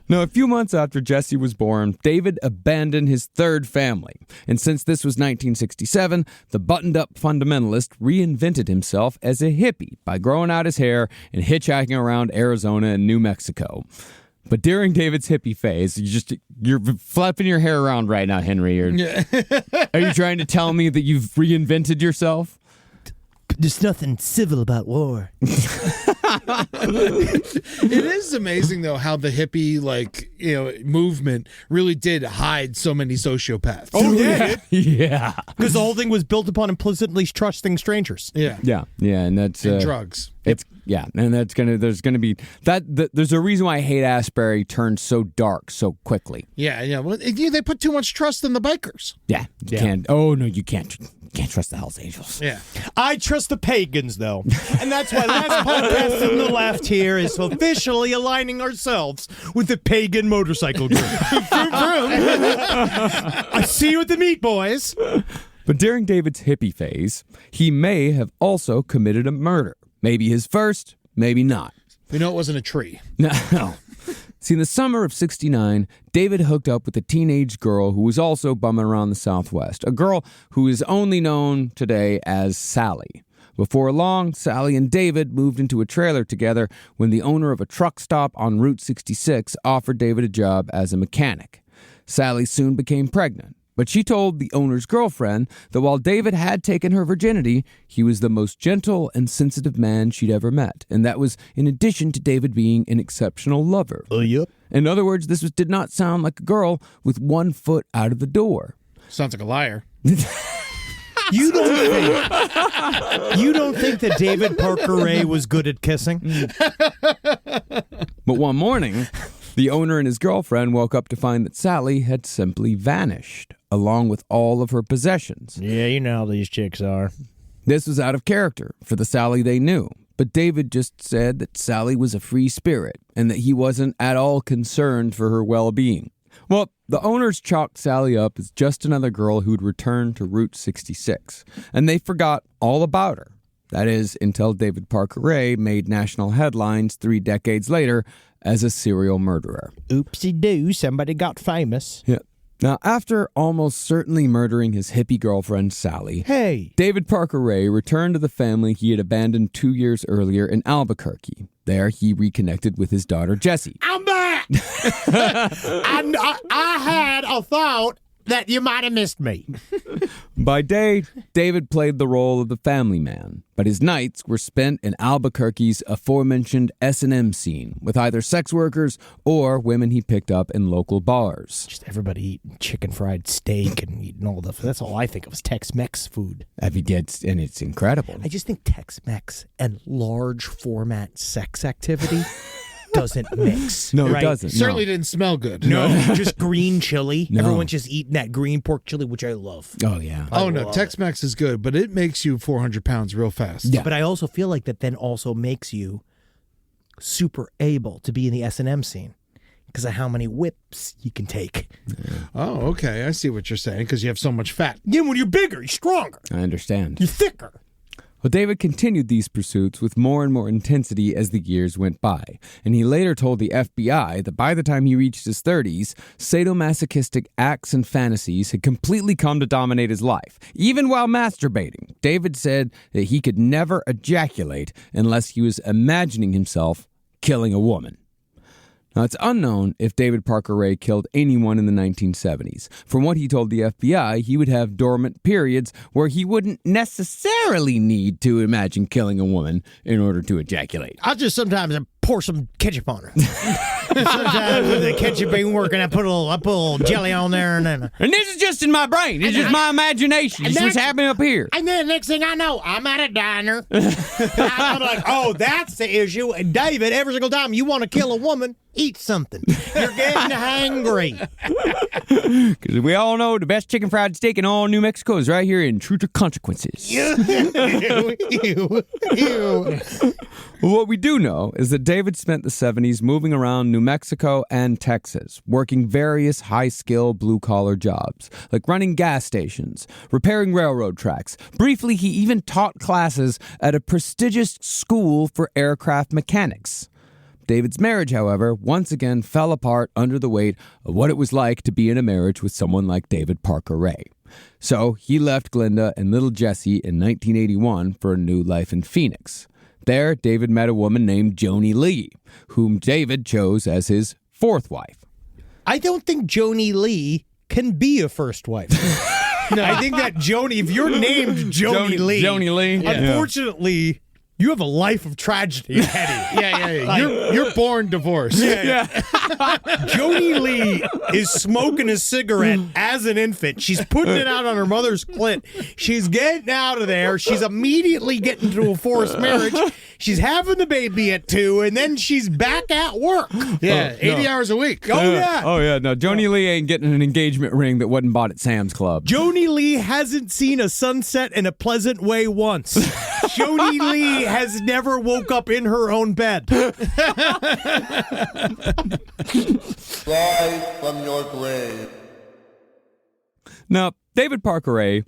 Now, a few months after Jessie was born, David abandoned his third family. And since this was 1967, the buttoned-up fundamentalist reinvented himself as a hippie by growing out his hair and hitchhiking around Arizona and New Mexico. But during David's hippie phase, you're flapping your hair around right now, Henry. Are you trying to tell me that you've reinvented yourself? There's nothing civil about war. It is amazing, though, how the hippie, movement really did hide so many sociopaths. Oh, yeah. Yeah. Because the whole thing was built upon implicitly trusting strangers. Yeah. Yeah, and that's And drugs. And there's gonna be there's a reason why Haight Ashbury turned so dark so quickly. Yeah. Well, they put too much trust in the bikers. Yeah, you can't. Oh no, you can't trust the Hells Angels. Yeah. I trust the pagans, though. And that's why last podcast on the left here is officially aligning ourselves with the pagan motorcycle group. I see you at the meat, boys. But during David's hippie phase, he may have also committed a murder. Maybe his first, maybe not. We know it wasn't a tree. No. See, in the summer of 69, David hooked up with a teenage girl who was also bumming around the Southwest, a girl who is only known today as Sally. Before long, Sally and David moved into a trailer together when the owner of a truck stop on Route 66 offered David a job as a mechanic. Sally soon became pregnant, but she told the owner's girlfriend that while David had taken her virginity, he was the most gentle and sensitive man she'd ever met, and that was in addition to David being an exceptional lover. Yep. In other words, did not sound like a girl with one foot out of the door. Sounds like a liar. You don't think that David Parker Ray was good at kissing? But one morning, the owner and his girlfriend woke up to find that Sally had simply vanished, along with all of her possessions. Yeah, you know how these chicks are. This was out of character for the Sally they knew, but David just said that Sally was a free spirit and that he wasn't at all concerned for her well-being. Well, the owners chalked Sally up as just another girl who'd returned to Route 66, and they forgot all about her. That is, until David Parker Ray made national headlines 3 decades later as a serial murderer. Oopsie-doo, somebody got famous. Yeah. Now, after almost certainly murdering his hippie girlfriend, Sally, Hey. David Parker Ray returned to the family he had abandoned 2 years earlier in Albuquerque. There, he reconnected with his daughter, Jessie. I'm back. I had a thought that you might have missed me. By day, David played the role of the family man, but his nights were spent in Albuquerque's aforementioned S&M scene with either sex workers or women he picked up in local bars. Just everybody eating chicken fried steak and eating all the... That's all I think of is Tex-Mex food. And it's incredible. I just think Tex-Mex and large format sex activity doesn't mix. No, right? it doesn't. Certainly didn't smell good. No, just green chili. No. Everyone's just eating that green pork chili, which I love. Oh, yeah. Oh, no. Tex-Mex is good, but it makes you 400 pounds real fast. Yeah. But I also feel like that then also makes you super able to be in the S&M scene because of how many whips you can take. Oh, okay. I see what you're saying because you have so much fat. Yeah, when you're bigger, you're stronger, I understand. you're thicker. Well, David continued these pursuits with more and more intensity as the years went by, and he later told the FBI that by the time he reached his 30s, sadomasochistic acts and fantasies had completely come to dominate his life. Even while masturbating, David said that he could never ejaculate unless he was imagining himself killing a woman. Now, it's unknown if David Parker Ray killed anyone in the 1970s. From what he told the FBI, he would have dormant periods where he wouldn't necessarily need to imagine killing a woman in order to ejaculate. I'll just sometimes pour some ketchup on her. Sometimes when the ketchup ain't working, I put a little jelly on there, and then And this is just in my brain. It's just my imagination. It's what's happening up here. And then the next thing I know, I'm at a diner. I'm like, oh, that's the issue. And David, every single time you want to kill a woman, eat something. You're getting hangry. Because we all know the best chicken fried steak in all New Mexico is right here in True to Consequences. Ew. Well, what we do know is that David spent the 70s moving around New Mexico and Texas, working various high-skill blue-collar jobs, like running gas stations, repairing railroad tracks. Briefly, he even taught classes at a prestigious school for aircraft mechanics. David's marriage, however, once again fell apart under the weight of what it was like to be in a marriage with someone like David Parker Ray. So he left Glinda and little Jessie in 1981 for a new life in Phoenix. There, David met a woman named Joni Lee, whom David chose as his fourth wife. I don't think Joni Lee can be a first wife. I think that Joni, if you're named Joni Lee, unfortunately, you have a life of tragedy ahead of you. Yeah. You're born divorced. Yeah. Joni Lee is smoking a cigarette as an infant. She's putting it out on her mother's clit. She's getting out of there. She's immediately getting into a forced marriage. She's having the baby at 2, and then she's back at work. Yeah, 80 hours a week. Oh, yeah. Oh, yeah. No, Joni Lee ain't getting an engagement ring that wasn't bought at Sam's Club. Joni Lee hasn't seen a sunset in a pleasant way once. Joni Lee has never woke up in her own bed. Rise from your grave. Now, David Parker Ray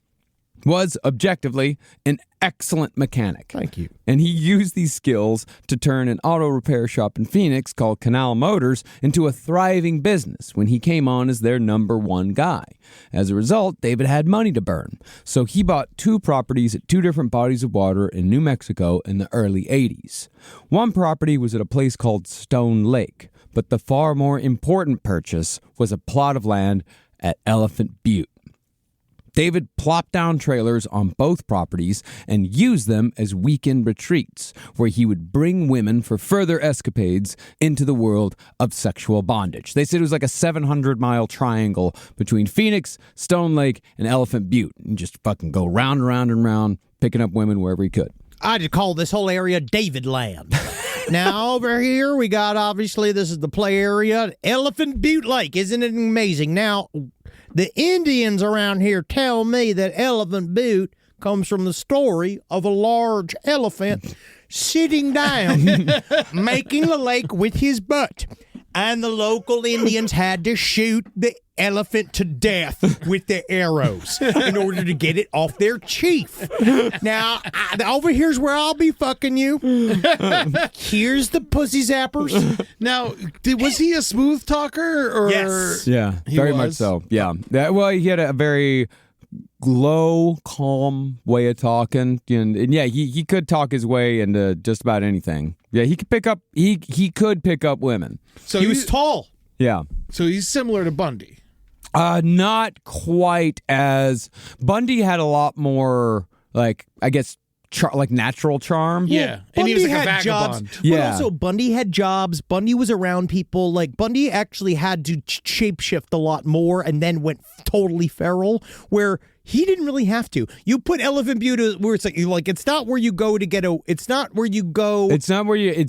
was objectively an excellent mechanic. Thank you. And he used these skills to turn an auto repair shop in Phoenix called Canal Motors into a thriving business when he came on as their number one guy. As a result, David had money to burn. So he bought 2 properties at 2 different bodies of water in New Mexico in the early 80s. One property was at a place called Stone Lake, but the far more important purchase was a plot of land at Elephant Butte. David plopped down trailers on both properties and used them as weekend retreats, where he would bring women for further escapades into the world of sexual bondage. They said it was like a 700-mile triangle between Phoenix, Stone Lake, and Elephant Butte. And just fucking go round and round and round, picking up women wherever he could. I just call this whole area David Land. Now, over here, we got, obviously, this is the play area, Elephant Butte Lake. Isn't it amazing? Now, the Indians around here tell me that Elephant Butte comes from the story of a large elephant sitting down, making a lake with his butt. And the local Indians had to shoot the elephant to death with their arrows in order to get it off their chief. Now, over here's where I'll be fucking you. Here's the pussy zappers. Now, was he a smooth talker? Or Yes. Yeah, very much so. Yeah. Well, he had a very low, calm way of talking. And yeah, he could talk his way into just about anything. Yeah, he could pick up women. So He was tall. Yeah. So he's similar to Bundy. Not quite as Bundy had a lot more, like, I guess, like natural charm. Yeah. And he was like a had vagabond. jobs. Yeah. But also, Bundy had jobs. Bundy was around people. Like, Bundy actually had to shapeshift a lot more and then went totally feral, where he didn't really have to. You put Elephant Butte where it's like it's not where you go to get it's not where you go. It's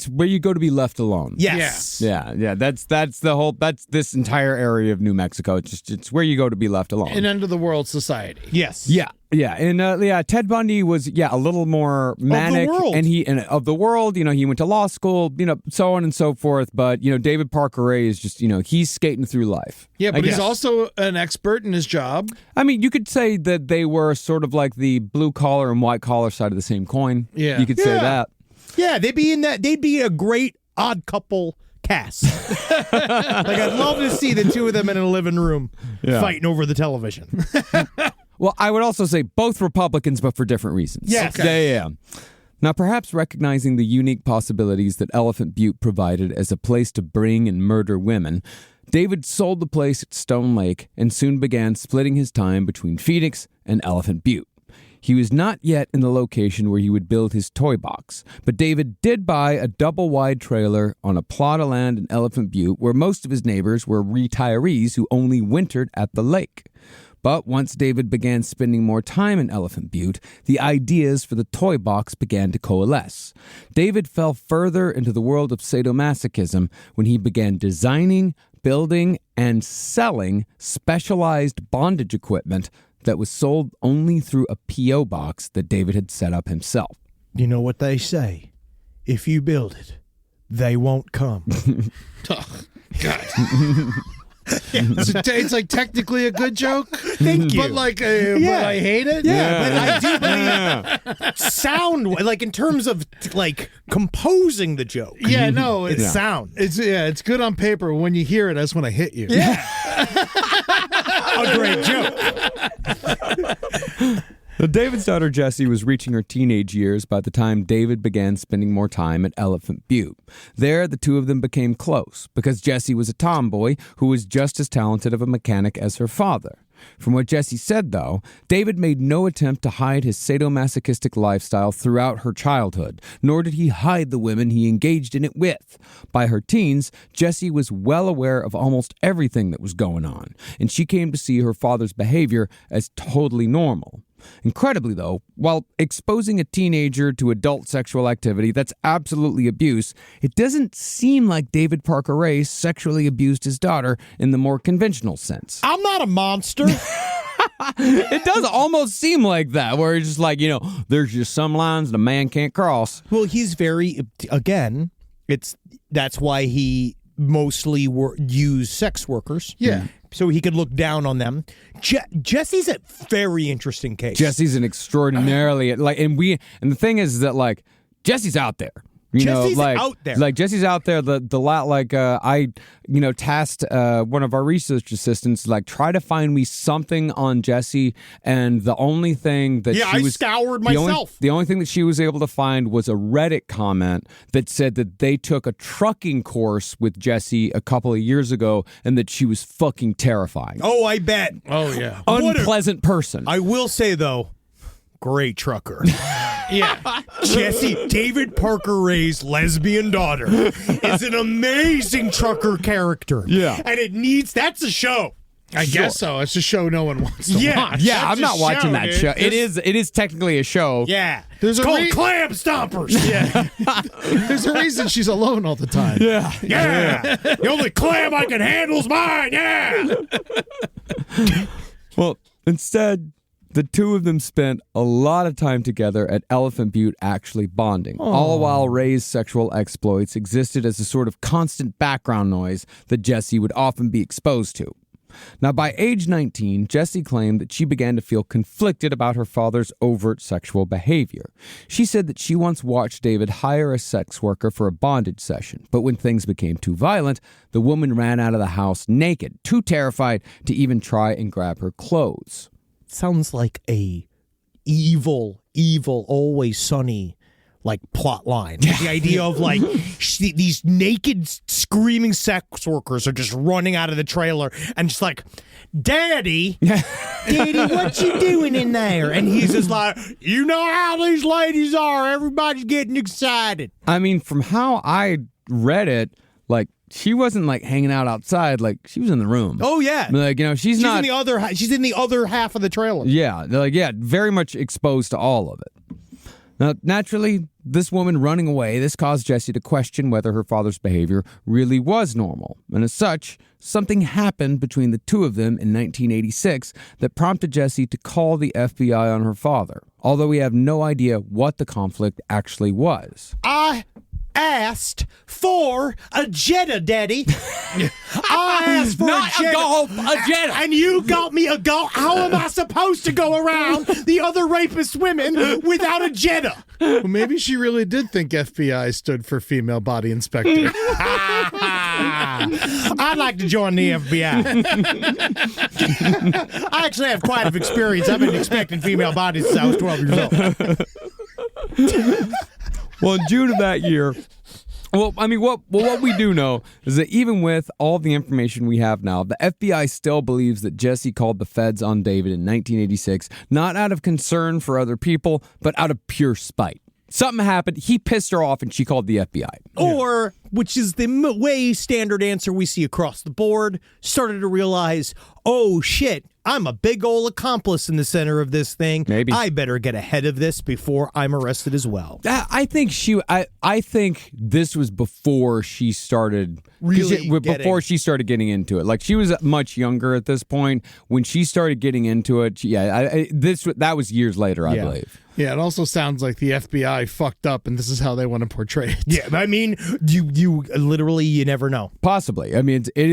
where you go to be left alone. Yes. Yeah. That's this entire area of New Mexico. It's where you go to be left alone. An end of the world society. Yes. Yeah. And Ted Bundy was a little more manic, world. and of the world. He went to law school, so on and so forth. But David Parker Ray is just he's skating through life. Yeah, but I he's guess. also an expert in his job. I mean, you could say that they were sort of like the blue collar and white collar side of the same coin. Yeah. You could say that. Yeah, they'd be a great odd couple cast. Like, I'd love to see the two of them in a living room fighting over the television. Well, I would also say both Republicans, but for different reasons. Yes. Okay. Yeah. Now, perhaps recognizing the unique possibilities that Elephant Butte provided as a place to bring and murder women, David sold the place at Stone Lake and soon began splitting his time between Phoenix and Elephant Butte. He was not yet in the location where he would build his toy box, but David did buy a double-wide trailer on a plot of land in Elephant Butte where most of his neighbors were retirees who only wintered at the lake. But once David began spending more time in Elephant Butte, the ideas for the toy box began to coalesce. David fell further into the world of sadomasochism when he began designing, building, and selling specialized bondage equipment that was sold only through a P.O. box that David had set up himself. You know what they say? If you build it, they won't come. Oh, God. It's like technically a good joke. Thank you. But but I hate it. Yeah, but I do believe sound, like in terms of like composing the joke. Yeah, no, It's sound. It's good on paper. When you hear it, I just want to hit you. Yeah. A great joke. David's daughter Jessie was reaching her teenage years by the time David began spending more time at Elephant Butte. There, the two of them became close because Jessie was a tomboy who was just as talented of a mechanic as her father. From what Jessie said, though, David made no attempt to hide his sadomasochistic lifestyle throughout her childhood, nor did he hide the women he engaged in it with. By her teens, Jessie was well aware of almost everything that was going on, and she came to see her father's behavior as totally normal. Incredibly, though, while exposing a teenager to adult sexual activity that's absolutely abuse, it doesn't seem like David Parker Ray sexually abused his daughter in the more conventional sense. I'm not a monster. It does almost seem like that, where it's just like, there's just some lines that a man can't cross. Well, he's that's why he mostly used sex workers. Yeah. so he could look down on them. Jesse's a very interesting case. Jesse's an extraordinarily and the thing is that like Jesse's out there. Jesse's out there. Like Jesse's out there. I tasked one of our research assistants like try to find me something on Jesse, and the only thing that I scoured myself. The only thing that she was able to find was a Reddit comment that said that they took a trucking course with Jesse a couple of years ago, and that she was fucking terrifying. Oh, I bet. Oh yeah. Unpleasant person. I will say though, great trucker. Yeah. Jesse, David Parker Ray's lesbian daughter, is an amazing trucker character. Yeah. And that's a show. I guess so. It's a show no one wants to watch. Yeah, That's I'm not a watching show, that dude. show. It is technically a show. Yeah. There's It's a called Clam Stompers. Yeah. There's a reason she's alone all the time. Yeah. Yeah. The only clam I can handle is mine. Yeah. Well, instead, the two of them spent a lot of time together at Elephant Butte actually bonding, all while Ray's sexual exploits existed as a sort of constant background noise that Jesse would often be exposed to. Now, by age 19, Jessie claimed that she began to feel conflicted about her father's overt sexual behavior. She said that she once watched David hire a sex worker for a bondage session, but when things became too violent, the woman ran out of the house naked, too terrified to even try and grab her clothes. Sounds like a evil, Always Sunny like plot line. The idea of like these naked screaming sex workers are just running out of the trailer and just like, Daddy, what you doing in there? And he's just like, you know how these ladies are. Everybody's getting excited. I mean, from how I read it, like, she wasn't like hanging out outside, like she was in the room. Oh yeah, like she's not. She's in the other half of the trailer. Yeah, very much exposed to all of it. Now, naturally, this woman running away, this caused Jessie to question whether her father's behavior really was normal. And as such, something happened between the two of them in 1986 that prompted Jessie to call the FBI on her father, although we have no idea what the conflict actually was. I asked for a Jetta, Daddy. I asked for Not a Jetta. a golf, a Jetta. And you got me a golf. How am I supposed to go around the other rapist women without a Jetta? Well, maybe she really did think FBI stood for female body inspector. I'd like to join the FBI. I actually have quite an experience. I've been inspecting female bodies since I was 12 years old. Well, in June of that year, what we do know is that even with all the information we have now, the FBI still believes that Jessie called the feds on David in 1986, not out of concern for other people, but out of pure spite. Something happened, he pissed her off, and she called the FBI. Or, which is the way standard answer we see across the board, started to realize, oh shit, I'm a big ol' accomplice in the center of this thing. Maybe. I better get ahead of this before I'm arrested as well. I think this was before she started before she started getting into it. Like, she was much younger at this point when she started getting into it. That was years later, I believe. Yeah, it also sounds like the FBI fucked up, and this is how they want to portray it. Yeah, I mean, you literally, you never know. Possibly. I mean, it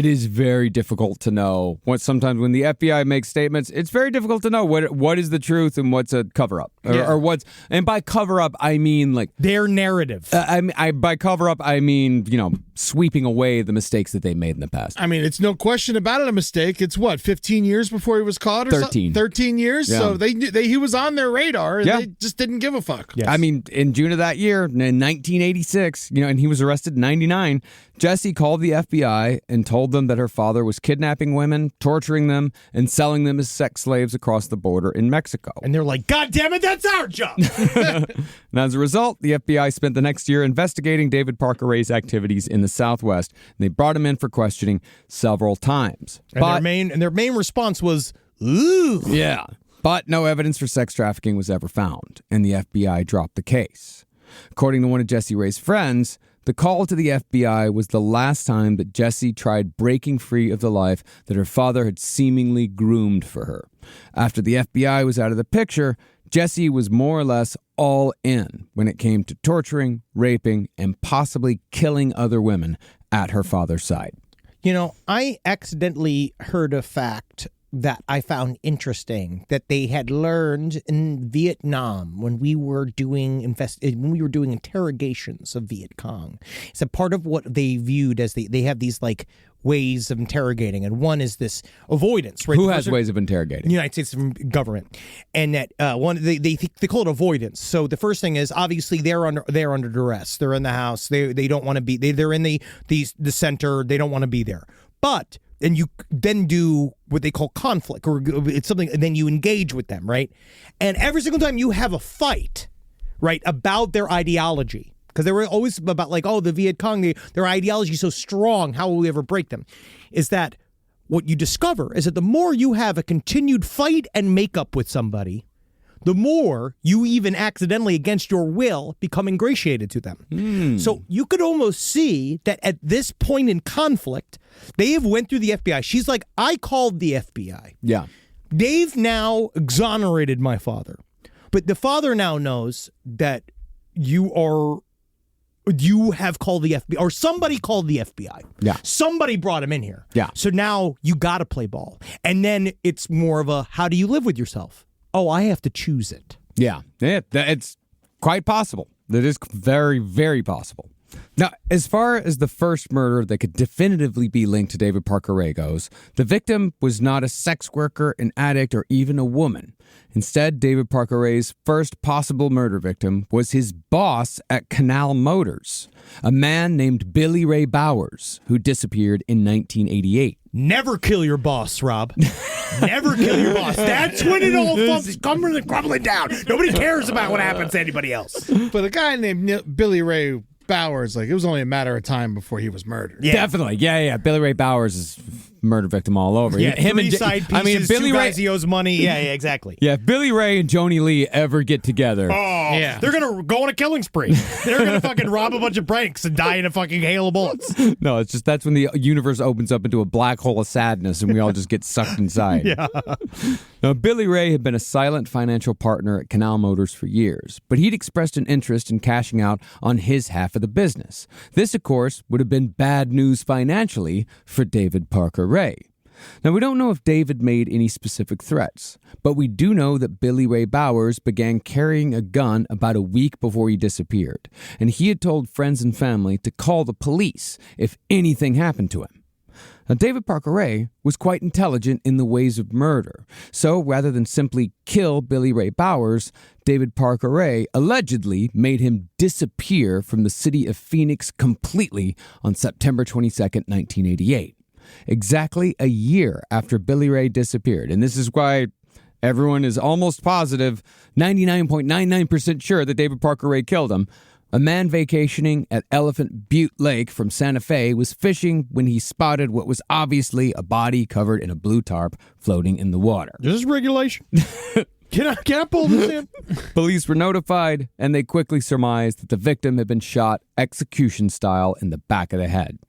is very difficult to know. Sometimes when the FBI makes statements, it's very difficult to know what is the truth and what's a cover up, or what's. And by cover up, I mean like their narrative. By cover up, I mean sweeping away the mistakes that they made in the past. I mean, it's no question about it a mistake. It's 15 years before he was caught, or 13. 13 years. Yeah. So he was on their radar, and they just didn't give a fuck. Yes. I mean, in June of that year, in 1986, and he was arrested in 99. Jessie called the FBI and told them that her father was kidnapping women, torturing them, and selling them as sex slaves across the border in Mexico. And they're like, God damn it, that's our job. And as a result, the FBI spent the next year investigating David Parker Ray's activities in the Southwest, and they brought him in for questioning several times. And their main response was, ooh. Yeah. But no evidence for sex trafficking was ever found, and the FBI dropped the case. According to one of Jessie Ray's friends, the call to the FBI was the last time that Jessie tried breaking free of the life that her father had seemingly groomed for her. After the FBI was out of the picture, Jessie was more or less all in when it came to torturing, raping, and possibly killing other women at her father's side. I accidentally heard a fact that I found interesting that they had learned in Vietnam when we were doing interrogations of Viet Cong. It's a part of what they viewed as they have these like ways of interrogating, and one is this avoidance. Right? Who has ways of interrogating? The United States government, and that one they call it avoidance. So the first thing is obviously they're under duress. They're in the house. They don't want to be. They're in the center. They don't want to be there. But and you then do what they call conflict, or it's something, and then you engage with them, right? And every single time you have a fight, right, about their ideology, because they were always about like, oh, the Viet Cong, their ideology is so strong, how will we ever break them? Is that what you discover is that the more you have a continued fight and makeup with somebody, the more you even accidentally against your will become ingratiated to them. So you could almost see that at this point in conflict, they have went through the FBI. She's like, I called the FBI. Yeah. They've now exonerated my father. But the father now knows that you have called the FBI, or somebody called the FBI. Yeah. Somebody brought him in here. Yeah. So now you got to play ball. And then it's more of a, how do you live with yourself? Oh, I have to choose it. Yeah, it's quite possible. That is very, very possible. Now, as far as the first murder that could definitively be linked to David Parker Ray goes, the victim was not a sex worker, an addict, or even a woman. Instead, David Parker Ray's first possible murder victim was his boss at Canal Motors, a man named Billy Ray Bowers, who disappeared in 1988. Never kill your boss, Rob. Never kill your boss. That's when it all comes crumbling down. Nobody cares about what happens to anybody else. But a guy named Billy Ray Bowers, like, it was only a matter of time before he was murdered. Yeah. Definitely. Yeah. Billy Ray Bowers is murder victim all over. Yeah, Him three and side pieces, Billy two Ray. guys he owes money. Yeah, exactly. Yeah, if Billy Ray and Joni Lee ever get together. Oh, Yeah. they're going to go on a killing spree. They're going to fucking rob a bunch of banks and die in a fucking hail of bullets. No, it's just that's when the universe opens up into a black hole of sadness and we all just get sucked inside. Yeah. Now, Billy Ray had been a silent financial partner at Canal Motors for years, but he'd expressed an interest in cashing out on his half of the business. This, of course, would have been bad news financially for David Parker Ray. Now, we don't know if David made any specific threats, but we do know that Billy Ray Bowers began carrying a gun about a week before he disappeared, and he had told friends and family to call the police if anything happened to him. Now, David Parker Ray was quite intelligent in the ways of murder, so rather than simply kill Billy Ray Bowers, David Parker Ray allegedly made him disappear from the city of Phoenix completely on September 22nd, 1988. Exactly a year after Billy Ray disappeared. And this is why everyone is almost positive, 99.99% sure that David Parker Ray killed him. A man vacationing at Elephant Butte Lake from Santa Fe was fishing when he spotted what was obviously a body covered in a blue tarp floating in the water. This is regulation. Can I pull this in? Police were notified, and they quickly surmised that the victim had been shot execution style in the back of the head.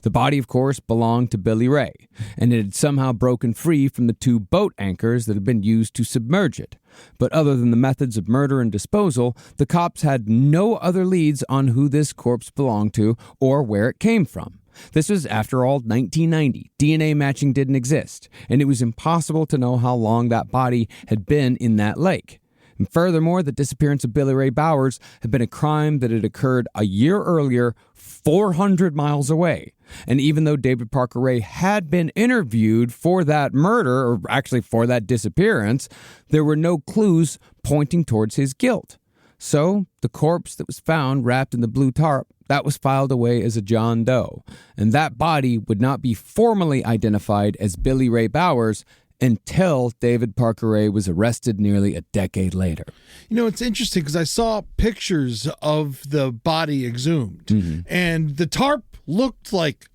The body, of course, belonged to Billy Ray, and it had somehow broken free from the two boat anchors that had been used to submerge it. But other than the methods of murder and disposal, the cops had no other leads on who this corpse belonged to or where it came from. This was, after all, 1990. DNA matching didn't exist, and it was impossible to know how long that body had been in that lake. And furthermore, the disappearance of Billy Ray Bowers had been a crime that had occurred a year earlier, 400 miles away. And even though David Parker Ray had been interviewed for that murder, or actually for that disappearance, there were no clues pointing towards his guilt. So the corpse that was found wrapped in the blue tarp, that was filed away as a John Doe. And that body would not be formally identified as Billy Ray Bowers until David Parker Ray was arrested nearly a decade later. You know, it's interesting because I saw pictures of the body exhumed, and the tarp looked like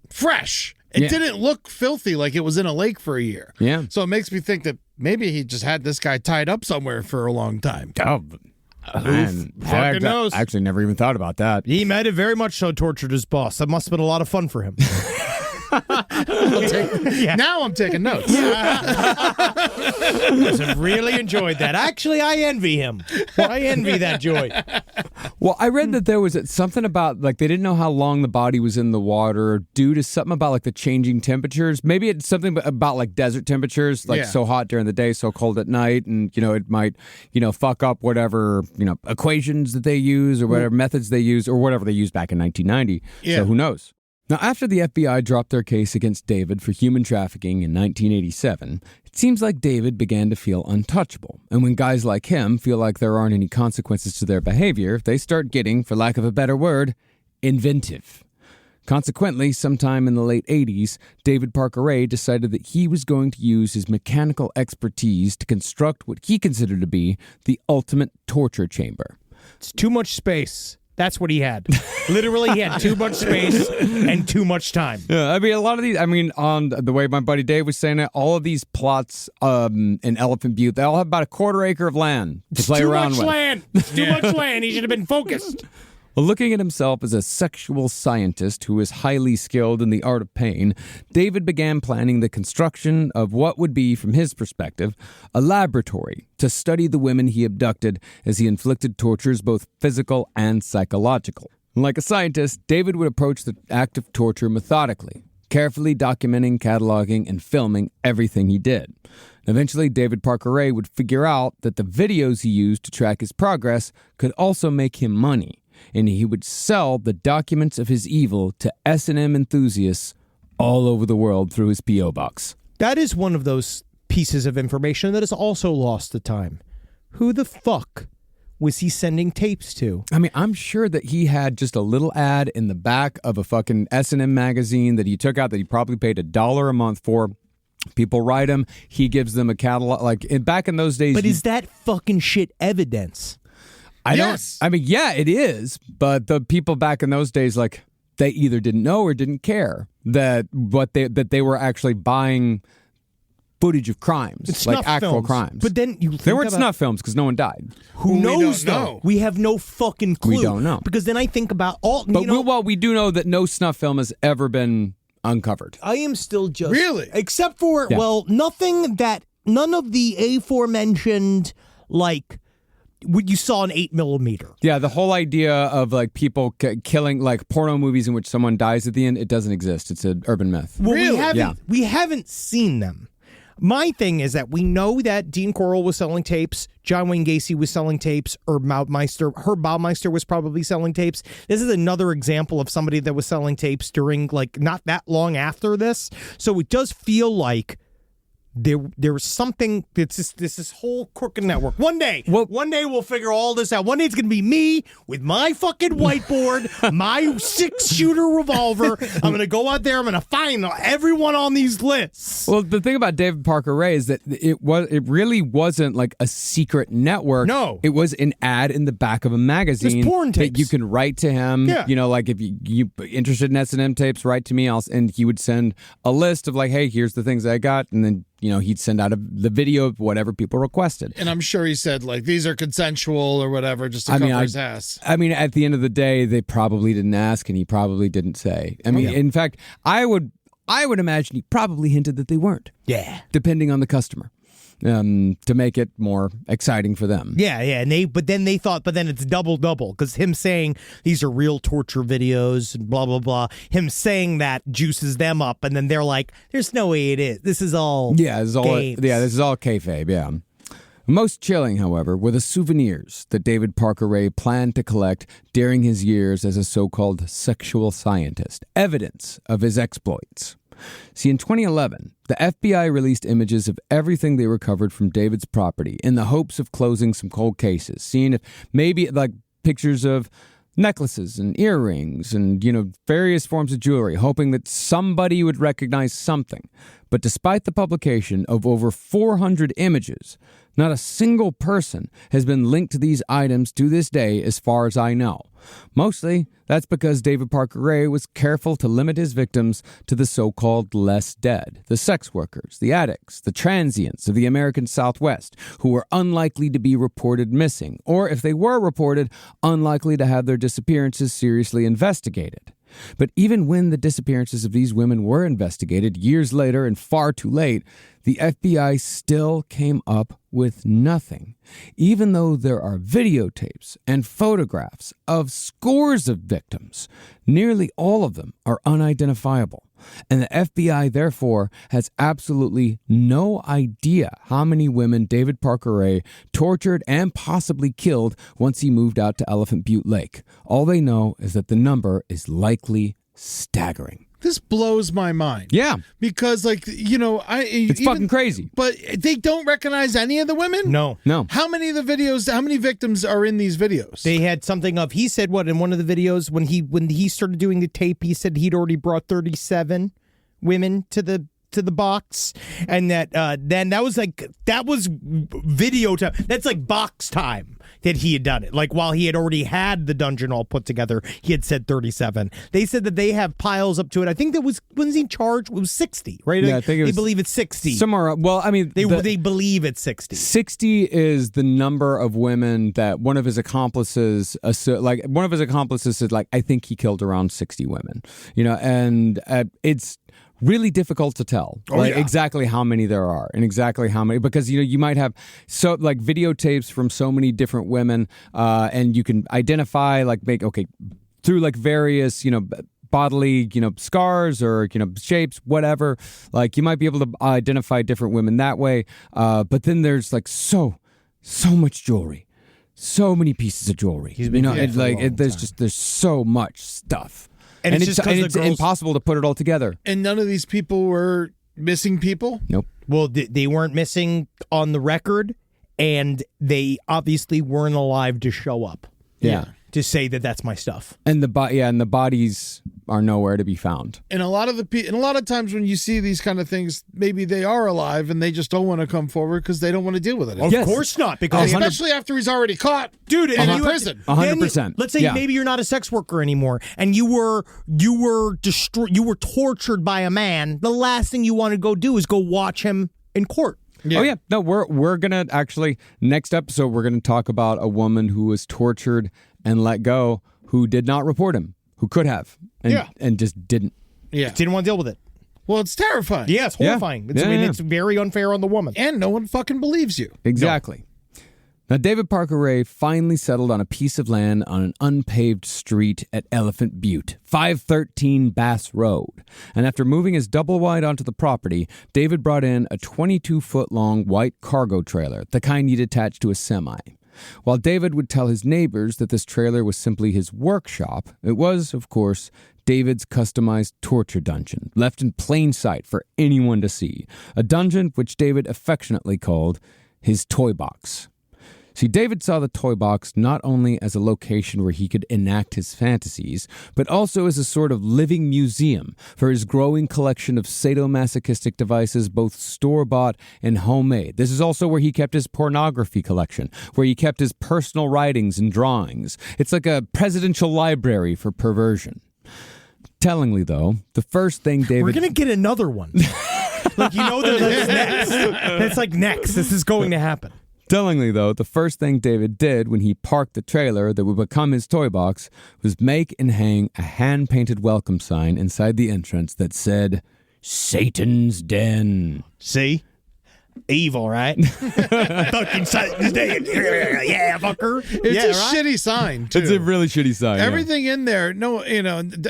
fresh. It didn't look filthy like it was in a lake for a year. Yeah. So it makes me think that maybe he just had this guy tied up somewhere for a long time. Oh, man. Fucking knows. I actually never even thought about that. He might have very much so tortured his boss. That must have been a lot of fun for him. Now I'm taking notes. I really enjoyed that. Actually, I envy him. I envy that joy. Well, I read that there was something about, like, they didn't know how long the body was in the water due to something about, like, the changing temperatures. Maybe it's something about, like, desert temperatures, like, so hot during the day, so cold at night, and, it might, fuck up whatever, equations that they use or whatever methods they use or whatever they used back in 1990. Yeah. So who knows? Now, after the FBI dropped their case against David for human trafficking in 1987, it seems like David began to feel untouchable. And when guys like him feel like there aren't any consequences to their behavior, they start getting, for lack of a better word, inventive. Consequently, sometime in the late 80s, David Parker decided that he was going to use his mechanical expertise to construct what he considered to be the ultimate torture chamber. It's too much space. That's what he had. Literally, he had too much space and too much time. Yeah, a lot of these, on the way my buddy Dave was saying it, all of these plots in Elephant Butte, they all have about a quarter acre of land to play around with. It's too much land. He should have been focused. Well, looking at himself as a sexual scientist who is highly skilled in the art of pain, David began planning the construction of what would be, from his perspective, a laboratory to study the women he abducted as he inflicted tortures both physical and psychological. Like a scientist, David would approach the act of torture methodically, carefully documenting, cataloging, and filming everything he did. Eventually, David Parker would figure out that the videos he used to track his progress could also make him money, and he would sell the documents of his evil to S&M enthusiasts all over the world through his P.O. box. That is one of those pieces of information that is also lost to time. Who the fuck was he sending tapes to? I'm sure that he had just a little ad in the back of a fucking S&M magazine that he took out that he probably paid $1 a month for. People write him. He gives them a catalog. Back in those days. But is that fucking shit evidence? Yeah, it is. But the people back in those days, they either didn't know or didn't care that they were actually buying footage of crimes, it's like actual films. crimes. But then there weren't snuff films because no one died. Who knows? Though we have no fucking clue. We don't know because then I think about all. But we do know that no snuff film has ever been uncovered. I am still just except for none of the aforementioned what you saw in 8mm. Yeah, the whole idea of people killing, porno movies in which someone dies at the end, it doesn't exist. It's an urban myth. Well, we haven't seen them. My thing is that we know that Dean Corll was selling tapes, John Wayne Gacy was selling tapes, Herb Baumeister was probably selling tapes. This is another example of somebody that was selling tapes during not that long after this. So it does feel like there was something. It's this whole crooked network. One day we'll figure all this out. One day it's going to be me with my fucking whiteboard, my 6-shooter revolver. I'm going to go out there. I'm going to find everyone on these lists. Well, the thing about David Parker is that it really wasn't a secret network. No, it was an ad in the back of a magazine. There's porn tapes that you can write to him. Yeah. If you interested in S&M tapes, write to me. And he would send a list of hey, here's the things I got, and then he'd send out the video of whatever people requested. And I'm sure he said, these are consensual or whatever, just to cover his ass. At the end of the day, they probably didn't ask, and he probably didn't say. In fact, I would imagine he probably hinted that they weren't. Yeah. Depending on the customer. To make it more exciting for them. Yeah, and then it's double because him saying these are real torture videos and blah blah blah. Him saying that juices them up, and then they're like, "There's no way it is. This is all this is all kayfabe." Yeah. Most chilling, however, were the souvenirs that David Parker planned to collect during his years as a so-called sexual scientist, evidence of his exploits. See, in 2011, the FBI released images of everything they recovered from David's property in the hopes of closing some cold cases, seeing if maybe pictures of necklaces and earrings and, various forms of jewelry, hoping that somebody would recognize something. But despite the publication of over 400 images, not a single person has been linked to these items to this day as far as I know. Mostly, that's because David Parker was careful to limit his victims to the so-called less dead, the sex workers, the addicts, the transients of the American Southwest, who were unlikely to be reported missing, or if they were reported, unlikely to have their disappearances seriously investigated. But even when the disappearances of these women were investigated years later and far too late, the FBI still came up with nothing, even though there are videotapes and photographs of scores of victims. Nearly all of them are unidentifiable, and the FBI, therefore, has absolutely no idea how many women David Parker Ray tortured and possibly killed once he moved out to Elephant Butte Lake. All they know is that the number is likely staggering. This blows my mind. Yeah. Because, like, It's fucking crazy. But they don't recognize any of the women? No. How many victims are in these videos? They had something of, he said what in one of the videos when he started doing the tape, he said he'd already brought 37 women to the box, and that then that was video time. That's like box time that he had done it. Like while he had already had the dungeon all put together, he had said 37. They said that they have piles up to it. I think that was he charged? It was 60, right? Yeah, I think they believe it's 60. Somewhere. Well, I mean, they believe it's 60. 60 is the number of women that one of his accomplices said, like, I think he killed around 60 women. And it's really difficult to tell exactly how many there are and exactly how many, because you might have videotapes from so many different women, and you can identify through various bodily scars or shapes, whatever. Like you might be able to identify different women that way, but then there's so much jewelry, so many pieces of jewelry. There's so much stuff. And it's impossible to put it all together. And none of these people were missing people? Nope. Well, they weren't missing on the record, and they obviously weren't alive to show up. Yeah. To say that that's my stuff. And the bodies are nowhere to be found. And a lot of times when you see these kind of things, maybe they are alive and they just don't want to come forward because they don't want to deal with it. Of course not, because especially after he's already caught, dude, and in prison. 100%. Let's say maybe you're not a sex worker anymore, and you were tortured by a man. The last thing you want to go do is go watch him in court. Yeah. Oh yeah, no, we're gonna actually next episode we're gonna talk about a woman who was tortured and let go, who did not report him, who could have, and just didn't. Yeah, didn't want to deal with it. Well, it's terrifying. Yeah, it's horrifying. It's very unfair on the woman, and no one fucking believes you. Exactly. Now, David Parker Ray finally settled on a piece of land on an unpaved street at Elephant Butte, 513 Bass Road. And after moving his double wide onto the property, David brought in a 22-foot-long white cargo trailer, the kind you'd attach to a semi. While David would tell his neighbors that this trailer was simply his workshop, it was, of course, David's customized torture dungeon, left in plain sight for anyone to see. A dungeon which David affectionately called his toy box. See, David saw the toy box not only as a location where he could enact his fantasies, but also as a sort of living museum for his growing collection of sadomasochistic devices, both store-bought and homemade. This is also where he kept his pornography collection, where he kept his personal writings and drawings. It's like a presidential library for perversion. Tellingly, though, the first thing David... We're going to get another one. That's next. That's like next. This is going to happen. Tellingly, though, the first thing David did when he parked the trailer that would become his toy box was make and hang a hand-painted welcome sign inside the entrance that said, Satan's Den. See? Evil, right? Fucking Satan's Den. Yeah, fucker. It's a shitty sign, too. It's a really shitty sign. Everything in there,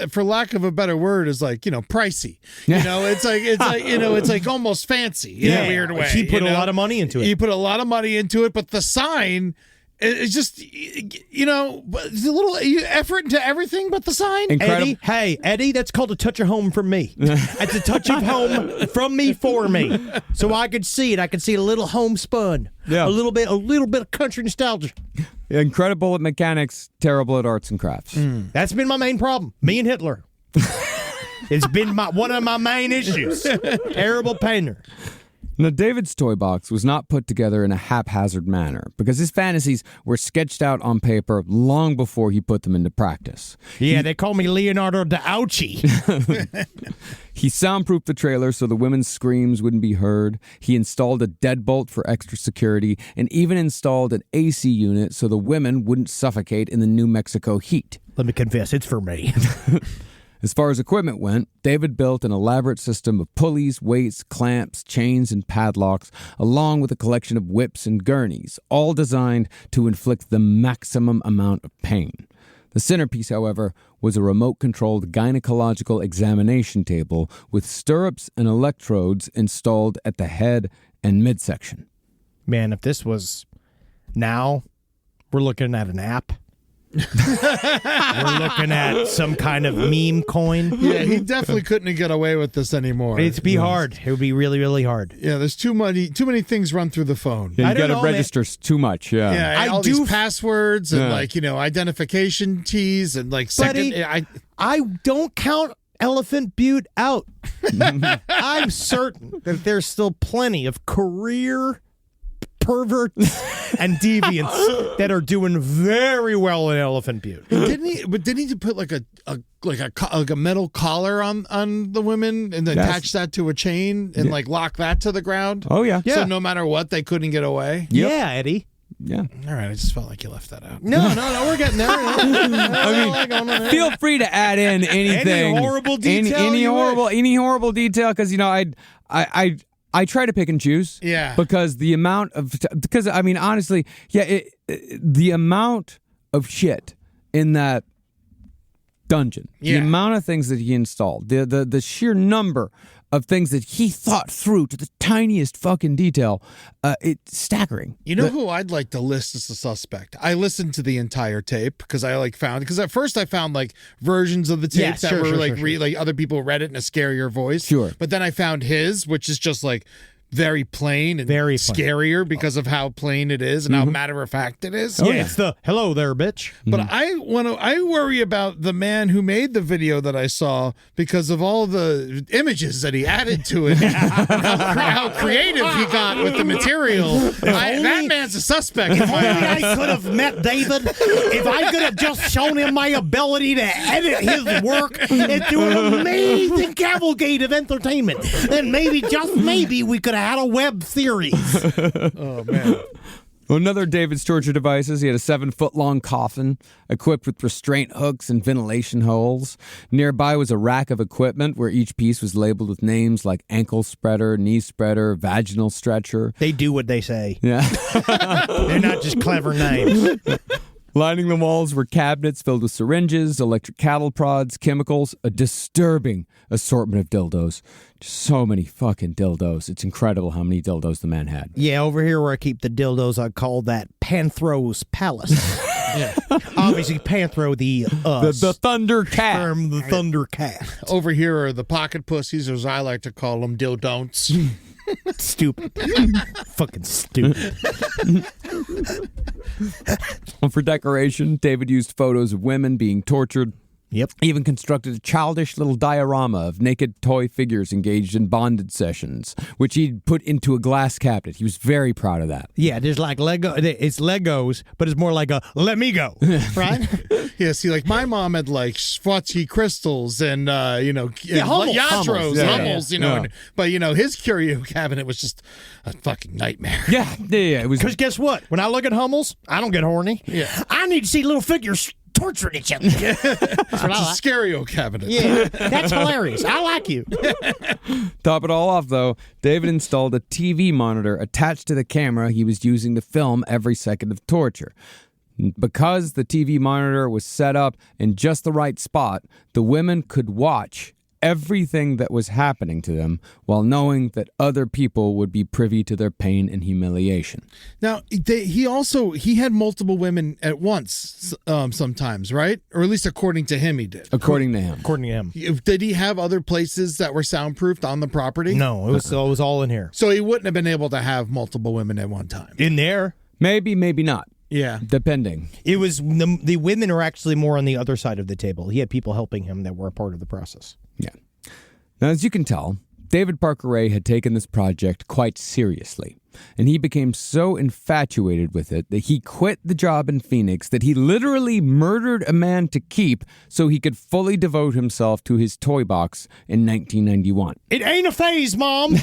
for lack of a better word, is pricey. It's like almost fancy in a weird way. He put a lot of money into it. He put a lot of money into it, but the sign it's just, it's a little effort into everything but the sign. Incredible. Eddie, that's called a touch of home from me. It's a touch of home from me for me. So I could see it. I could see a little homespun. Yeah. A little bit of country nostalgia. Incredible at mechanics, terrible at arts and crafts. That's been my main problem. Me and Hitler. It's been one of my main issues. Terrible painter. Now, David's toy box was not put together in a haphazard manner because his fantasies were sketched out on paper long before he put them into practice. Yeah, they call me Leonardo da Vinci. He soundproofed the trailer so the women's screams wouldn't be heard. He installed a deadbolt for extra security and even installed an AC unit so the women wouldn't suffocate in the New Mexico heat. Let me confess, it's for me. As far as equipment went, David built an elaborate system of pulleys, weights, clamps, chains, and padlocks, along with a collection of whips and gurneys, all designed to inflict the maximum amount of pain. The centerpiece, however, was a remote-controlled gynecological examination table with stirrups and electrodes installed at the head and midsection. Man, if this was now, we're looking at an app. We're looking at some kind of meme coin. Yeah, he definitely couldn't get away with this anymore. It'd be hard. It would be really, really hard. Yeah, there's too many things run through the phone. Yeah, I you don't got know, to register too much, yeah. Yeah, I all do these passwords and Yeah. identification keys and Buddy, I don't count Elephant Butte out. I'm certain that there's still plenty of career perverts and deviants that are doing very well in Elephant Butte. didn't he put like a metal collar on the women and then Yes. attach that to a chain and lock that to the ground? Oh, yeah. So no matter what, they couldn't get away. Yeah, Eddie. Yeah. All right, I just felt like you left that out. No, we're getting there. Feel free to add in anything. Any horrible detail Any you horrible detail, because, I try to pick and choose. Yeah. Because the amount of, honestly, the amount of shit in that dungeon, the Yeah. amount of things that he installed, the sheer number of things that he thought through to the tiniest fucking detail, it's staggering. You know who I'd like to list as a suspect? I listened to the entire tape because because at first I found versions of the tape Yeah, that sure, were sure. other people read it in a scarier voice. Sure. But then I found his, which is just very plain and Very plain. scarier because of how plain it is and how matter of fact it is. Yeah, it's the hello there, bitch. But I worry about the man who made the video that I saw because of all the images that he added to it. how creative he got with the material. That man's a suspect. If only I could have met David, if I could have just shown him my ability to edit his work into an amazing cavalcade of entertainment, then maybe, just maybe, we could have had a web series. Oh, man. Another David's torture devices, he had a 7-foot-long coffin equipped with restraint hooks and ventilation holes. Nearby was a rack of equipment where each piece was labeled with names like ankle spreader, knee spreader, vaginal stretcher. They do what they say. Yeah. They're not just clever names. Lining the walls were cabinets filled with syringes, electric cattle prods, chemicals, a disturbing assortment of dildos. Just so many fucking dildos. It's incredible how many dildos the man had. Yeah, over here where I keep the dildos, I call that Panthro's Palace. Yeah. Obviously, Panthro, the Thunder Cat. term, the Thunder Cat. Over here are the pocket pussies, or as I like to call them, dildon'ts. Stupid. Fucking stupid. For decoration, David used photos of women being tortured. Yep. He even constructed a childish little diorama of naked toy figures engaged in bondage sessions, which he'd put into a glass cabinet. He was very proud of that. Yeah, there's like Lego. It's Legos, but it's more like a let me go, right? Yeah, see, my mom had Swarovski crystals and Hummels. Yatros, Yeah, Hummels, yeah. but his curio cabinet was just a fucking nightmare. Yeah. It was. Because guess what? When I look at Hummels, I don't get horny. Yeah. I need to see little figures torturing each other. That's what I like. It's a curio cabinet. Yeah, that's hilarious. I like you. Top it all off, though, David installed a TV monitor attached to the camera he was using to film every second of torture. Because the TV monitor was set up in just the right spot, the women could watch everything that was happening to them while knowing that other people would be privy to their pain and humiliation. Now, he had multiple women at once sometimes, right? Or at least according to him, he did. According to him. According to him. Did he have other places that were soundproofed on the property? No, it was all in here. So he wouldn't have been able to have multiple women at one time. In there. Maybe, maybe not. Yeah. Depending. It was the women are actually more on the other side of the table. He had people helping him that were a part of the process. Yeah. Now, as you can tell, David Parker Ray had taken this project quite seriously, and he became so infatuated with it that he quit the job in Phoenix that he literally murdered a man to keep so he could fully devote himself to his toy box in 1991. It ain't a phase, Mom.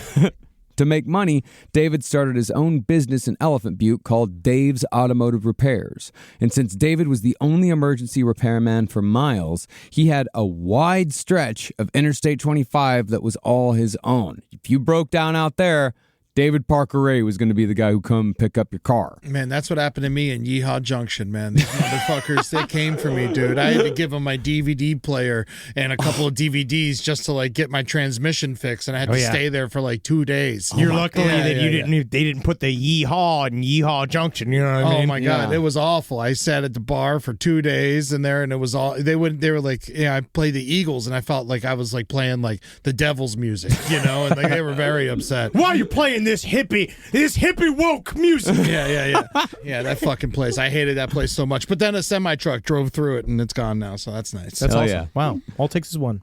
To make money, David started his own business in Elephant Butte called Dave's Automotive Repairs. And since David was the only emergency repairman for miles, he had a wide stretch of Interstate 25 that was all his own. If you broke down out there, David Parker Ray was going to be the guy who come pick up your car. Man, that's what happened to me in Yeehaw Junction, man. These motherfuckers, they came for me, dude. I had to give them my DVD player and a couple of DVDs just to like get my transmission fixed, and I had to stay there for like 2 days. You're lucky that they didn't put the Yeehaw in Yeehaw Junction. You know what I mean? Oh my God, it was awful. I sat at the bar for 2 days in there, and it was all they were like, I played the Eagles, and I felt like I was like playing like the Devil's music, you know, and like they were very upset. Why are you playing this hippie woke music? Yeah, that fucking place. I hated that place so much. But then a semi truck drove through it, and it's gone now, so that's nice. That's awesome. Yeah. Wow. All it takes is one.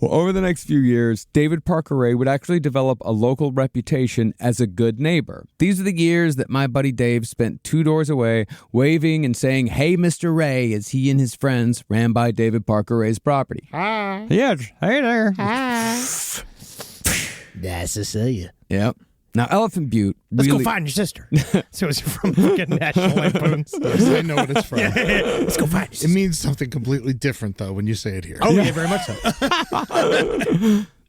Well, over the next few years, David Parker Ray would actually develop a local reputation as a good neighbor. These are the years that my buddy Dave spent 2 doors away, waving and saying, "Hey, Mr. Ray," as he and his friends ran by David Parker Ray's property. Hi. Yes, hey there. Hi. Nice to see you. Yep. Now, Elephant Butte Let's really... go find your sister. So it's from fucking National Lampoons. Yes, I know what it's from. Let's go find your It sister. means something completely different, though, when you say it here. Oh, yeah, very much so.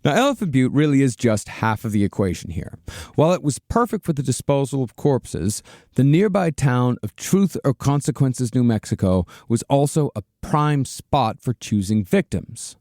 Now, Elephant Butte really is just half of the equation here. While it was perfect for the disposal of corpses, the nearby town of Truth or Consequences, New Mexico, was also a prime spot for choosing victims.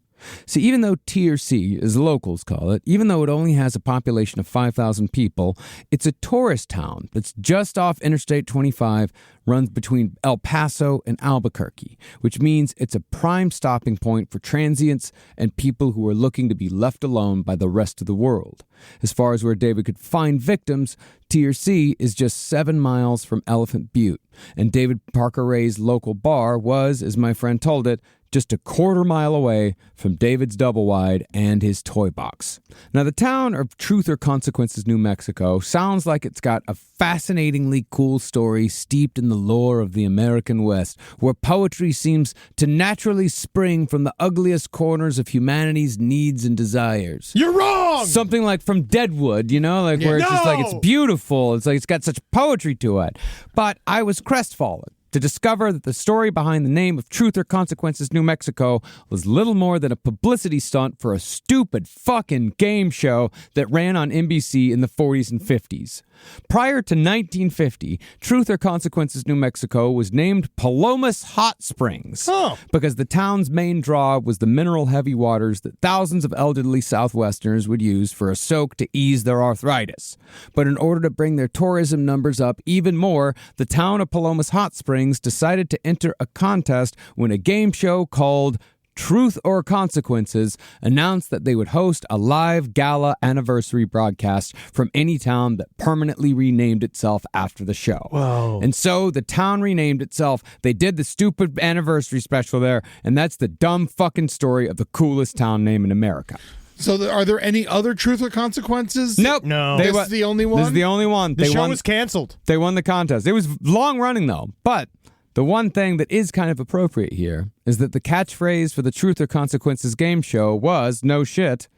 See, even though T or C, as locals call it, even though it only has a population of 5,000 people, it's a tourist town that's just off Interstate 25, runs between El Paso and Albuquerque, which means it's a prime stopping point for transients and people who are looking to be left alone by the rest of the world. As far as where David could find victims, T or C is just 7 miles from Elephant Butte, and David Parker Ray's local bar was, as my friend told it, just a 1/4 mile away from David's double wide and his toy box. Now, the town of Truth or Consequences, New Mexico sounds like it's got a fascinatingly cool story steeped in the lore of the American West, where poetry seems to naturally spring from the ugliest corners of humanity's needs and desires. You're wrong! Something like from Deadwood, you know, like where it's just like it's beautiful. It's like it's got such poetry to it. But I was crestfallen to discover that the story behind the name of Truth or Consequences, New Mexico was little more than a publicity stunt for a stupid fucking game show that ran on NBC in the 40s and 50s. Prior to 1950, Truth or Consequences, New Mexico was named Palomas Hot Springs because the town's main draw was the mineral-heavy waters that thousands of elderly Southwesterners would use for a soak to ease their arthritis. But in order to bring their tourism numbers up even more, the town of Palomas Hot Springs decided to enter a contest when a game show called Truth or Consequences announced that they would host a live gala anniversary broadcast from any town that permanently renamed itself after the show. Whoa. And so the town renamed itself. They did the stupid anniversary special there, and that's the dumb fucking story of the coolest town name in America. So are there any other Truth or Consequences? Nope. No. This is the only one? This is the only one. The show was canceled. They won the contest. It was long running, though. But the one thing that is kind of appropriate here is that the catchphrase for the Truth or Consequences game show was, no shit,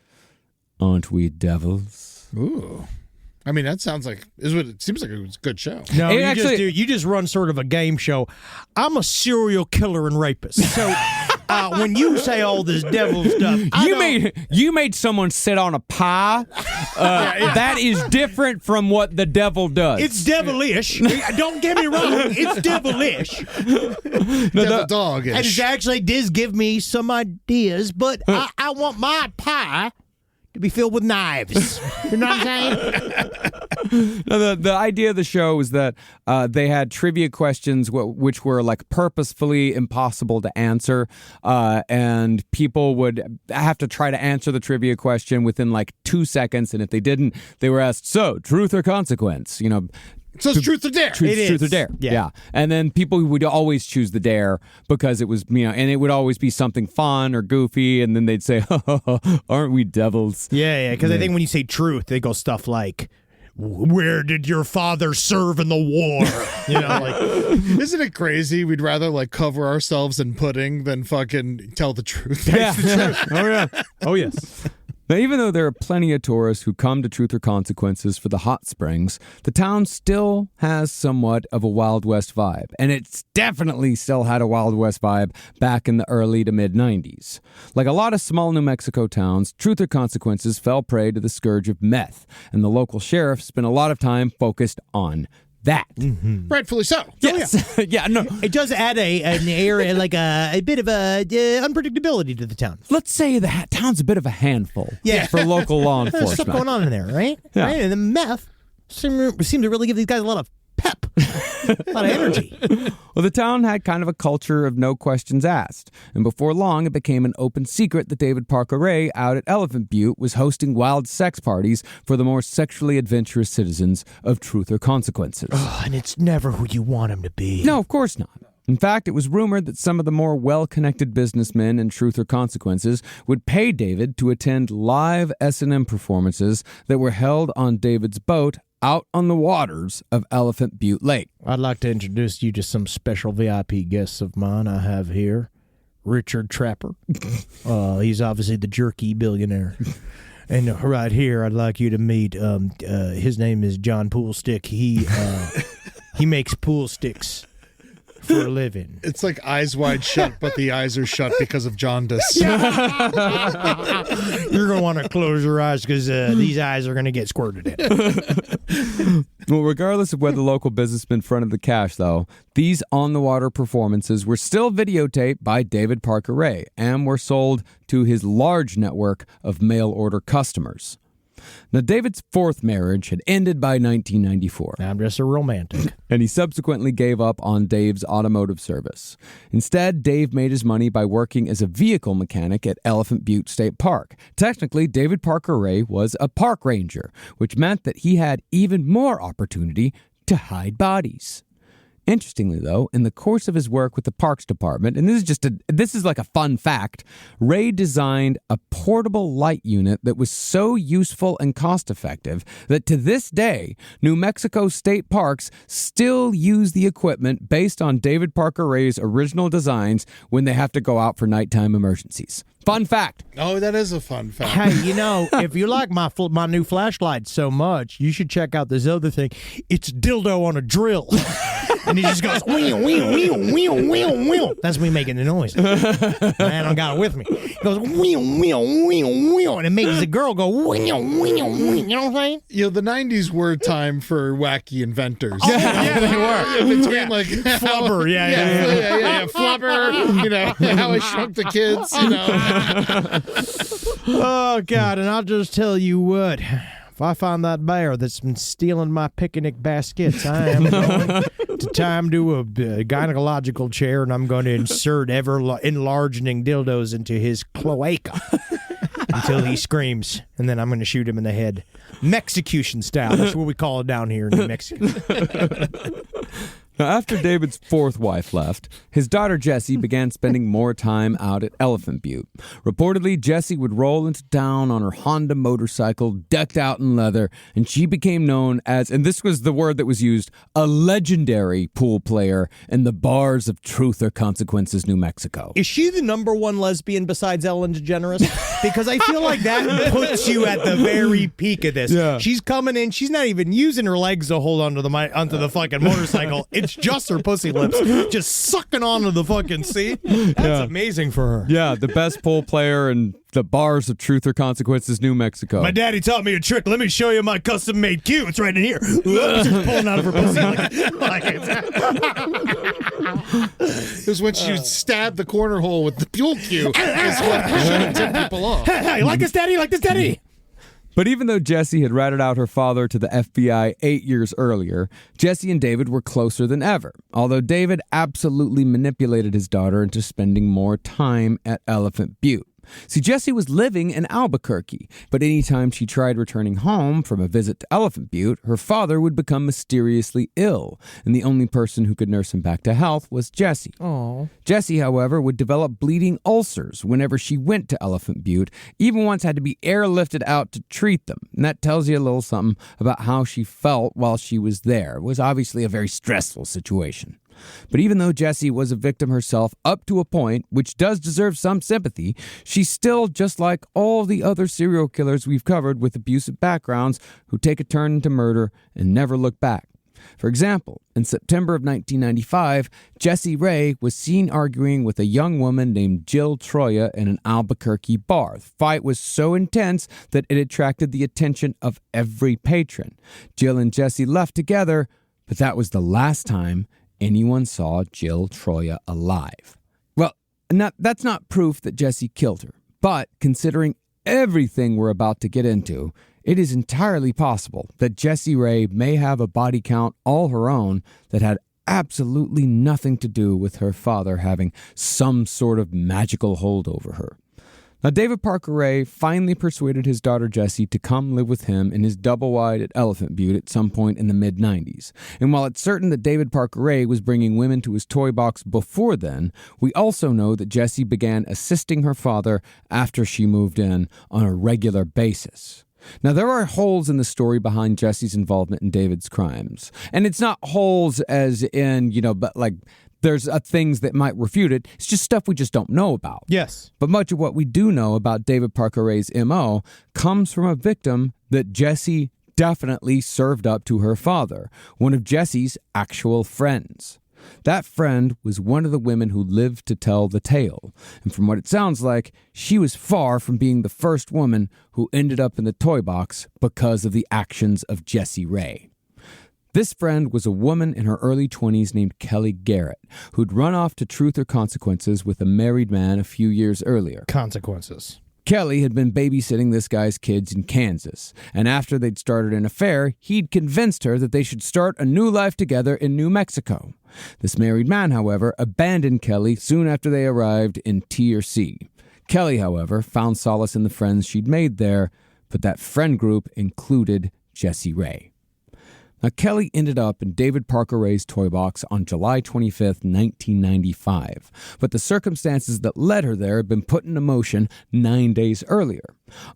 aren't we devils? Ooh. I mean, that sounds like, it seems like it was a good show. No, It you just run sort of a game show. I'm a serial killer and rapist. So when you say all this devil stuff, You made someone sit on a pie. That is different from what the devil does. it's devilish. Don't get me wrong. It's devilish. Devil dog-ish. And it actually does give me some ideas, but I want my pie to be filled with knives. You know what I'm saying? No, the idea of the show was that they had trivia questions which were like purposefully impossible to answer, and people would have to try to answer the trivia question within like 2 seconds, and if they didn't, they were asked, so, truth or consequence? You know, So it's Truth or Dare. Truth or Dare. Yeah. And then people would always choose the Dare because it was, you know, and it would always be something fun or goofy, and then they'd say, aren't we devils? Yeah, because I think when you say truth, they go stuff like, where did your father serve in the war? You know, like, Isn't it crazy? We'd rather like cover ourselves in pudding than fucking tell the truth. Yeah. Oh, yeah. Oh, yes. Now, even though there are plenty of tourists who come to Truth or Consequences for the hot springs, the town still has somewhat of a Wild West vibe. And it's definitely still had a Wild West vibe back in the early to mid-90s. Like a lot of small New Mexico towns, Truth or Consequences fell prey to the scourge of meth, and the local sheriff spent a lot of time focused on that. Rightfully so. Yes. Yeah, no. It does add an air, like a bit of unpredictability to the town. Let's say the town's a bit of a handful for local law There's enforcement. stuff going on in there, right? Yeah. Right? And the meth seem to really give these guys a lot of pep, a lot of energy. Well, the town had kind of a culture of no questions asked, and before long it became an open secret that David Parker Ray out at Elephant Butte was hosting wild sex parties for the more sexually adventurous citizens of Truth or Consequences. And it's never who you want him to be. No, of course not. In fact, it was rumored that some of the more well-connected businessmen in Truth or Consequences would pay David to attend live S&M performances that were held on David's boat out on the waters of Elephant Butte Lake. I'd like to introduce you to some special VIP guests of mine I have here. Richard Trapper. He's obviously the jerky billionaire. And right here, I'd like you to meet, his name is John Poolstick. He makes pool sticks for a living. It's like Eyes Wide Shut, but the eyes are shut because of jaundice. You're going to want to close your eyes because these eyes are going to get squirted in. Well, regardless of whether local businessmen fronted the cash, though, these on-the-water performances were still videotaped by David Parker Ray and were sold to his large network of mail-order customers. Now, David's fourth marriage had ended by 1994. I'm just a romantic. And he subsequently gave up on Dave's automotive service. Instead, Dave made his money by working as a vehicle mechanic at Elephant Butte State Park. Technically, David Parker Ray was a park ranger, which meant that he had even more opportunity to hide bodies. Interestingly, though, in the course of his work with the Parks Department, and this is like a fun fact, Ray designed a portable light unit that was so useful and cost-effective that to this day, New Mexico state parks still use the equipment based on David Parker Ray's original designs when they have to go out for nighttime emergencies. Fun fact. Oh, that is a fun fact. Hey, if you like my new flashlight so much, you should check out this other thing. It's dildo on a drill. And he just goes, wheel, wheel, wheel, wheel, wheel, wheel. That's me making the noise. Man, I got it with me. He goes, wheel, wheel, wheel, wheel. And it makes the girl go, wheel, wheel, wheel. You know what I'm saying? The 90s were time for wacky inventors. Yeah, they were. Between like Flubber, yeah. Flubber, How I Shrunk the Kids, Oh, God, and I'll just tell you what. If I find that bear that's been stealing my picnic baskets, I am going to tie him to a gynecological chair, and I'm going to insert ever-enlarging dildos into his cloaca until he screams, and then I'm going to shoot him in the head. Mexicution style. That's what we call it down here in New Mexico. Now, after David's fourth wife left, his daughter Jessie began spending more time out at Elephant Butte. Reportedly, Jessie would roll into town on her Honda motorcycle decked out in leather, and she became known as, and this was the word that was used, a legendary pool player in the bars of Truth or Consequences, New Mexico. Is she the number one lesbian besides Ellen DeGeneres? Because I feel like that puts you at the very peak of this. Yeah. She's coming in. She's not even using her legs to hold onto the fucking motorcycle. It's just her pussy lips just sucking onto the fucking seat. That's amazing for her. Yeah, the best pool player in the bars of Truth or Consequences, New Mexico. My daddy taught me a trick. Let me show you my custom-made cue. It's right in here. Just pulling out of her pussy like It was when she stabbed the corner hole with the fuel cue. Is what should have tipped people off. Hey, you like this, daddy? You like this, daddy? But even though Jessie had ratted out her father to the FBI 8 years earlier, Jessie and David were closer than ever, although David absolutely manipulated his daughter into spending more time at Elephant Butte. See, Jessie was living in Albuquerque, but anytime she tried returning home from a visit to Elephant Butte, her father would become mysteriously ill, and the only person who could nurse him back to health was Jessie. Aww. Jessie, however, would develop bleeding ulcers whenever she went to Elephant Butte, even once had to be airlifted out to treat them. And that tells you a little something about how she felt while she was there. It was obviously a very stressful situation. But even though Jessie was a victim herself up to a point, which does deserve some sympathy, she's still just like all the other serial killers we've covered with abusive backgrounds who take a turn into murder and never look back. For example, in September of 1995, Jessie Ray was seen arguing with a young woman named Jill Troya in an Albuquerque bar. The fight was so intense that it attracted the attention of every patron. Jill and Jessie left together, but that was the last time anyone saw Jill Troya alive. Well, that's not proof that Jessie killed her, but considering everything we're about to get into, it is entirely possible that Jessie Ray may have a body count all her own that had absolutely nothing to do with her father having some sort of magical hold over her. Now, David Parker Ray finally persuaded his daughter Jessie to come live with him in his double-wide at Elephant Butte at some point in the mid-90s. And while it's certain that David Parker Ray was bringing women to his toy box before then, we also know that Jessie began assisting her father after she moved in on a regular basis. Now, there are holes in the story behind Jessie's involvement in David's crimes. And it's not holes as in, but like there's things that might refute it. It's just stuff we just don't know about. Yes. But much of what we do know about David Parker Ray's M.O. comes from a victim that Jessie definitely served up to her father, one of Jessie's actual friends. That friend was one of the women who lived to tell the tale. And from what it sounds like, she was far from being the first woman who ended up in the toy box because of the actions of Jessie Ray. This friend was a woman in her early 20s named Kelly Garrett, who'd run off to Truth or Consequences with a married man a few years earlier. Consequences. Kelly had been babysitting this guy's kids in Kansas, and after they'd started an affair, he'd convinced her that they should start a new life together in New Mexico. This married man, however, abandoned Kelly soon after they arrived in T or C. Kelly, however, found solace in the friends she'd made there, but that friend group included Jessie Ray. Now, Kelly ended up in David Parker Ray's toy box on July 25th, 1995, but the circumstances that led her there had been put into motion 9 days earlier.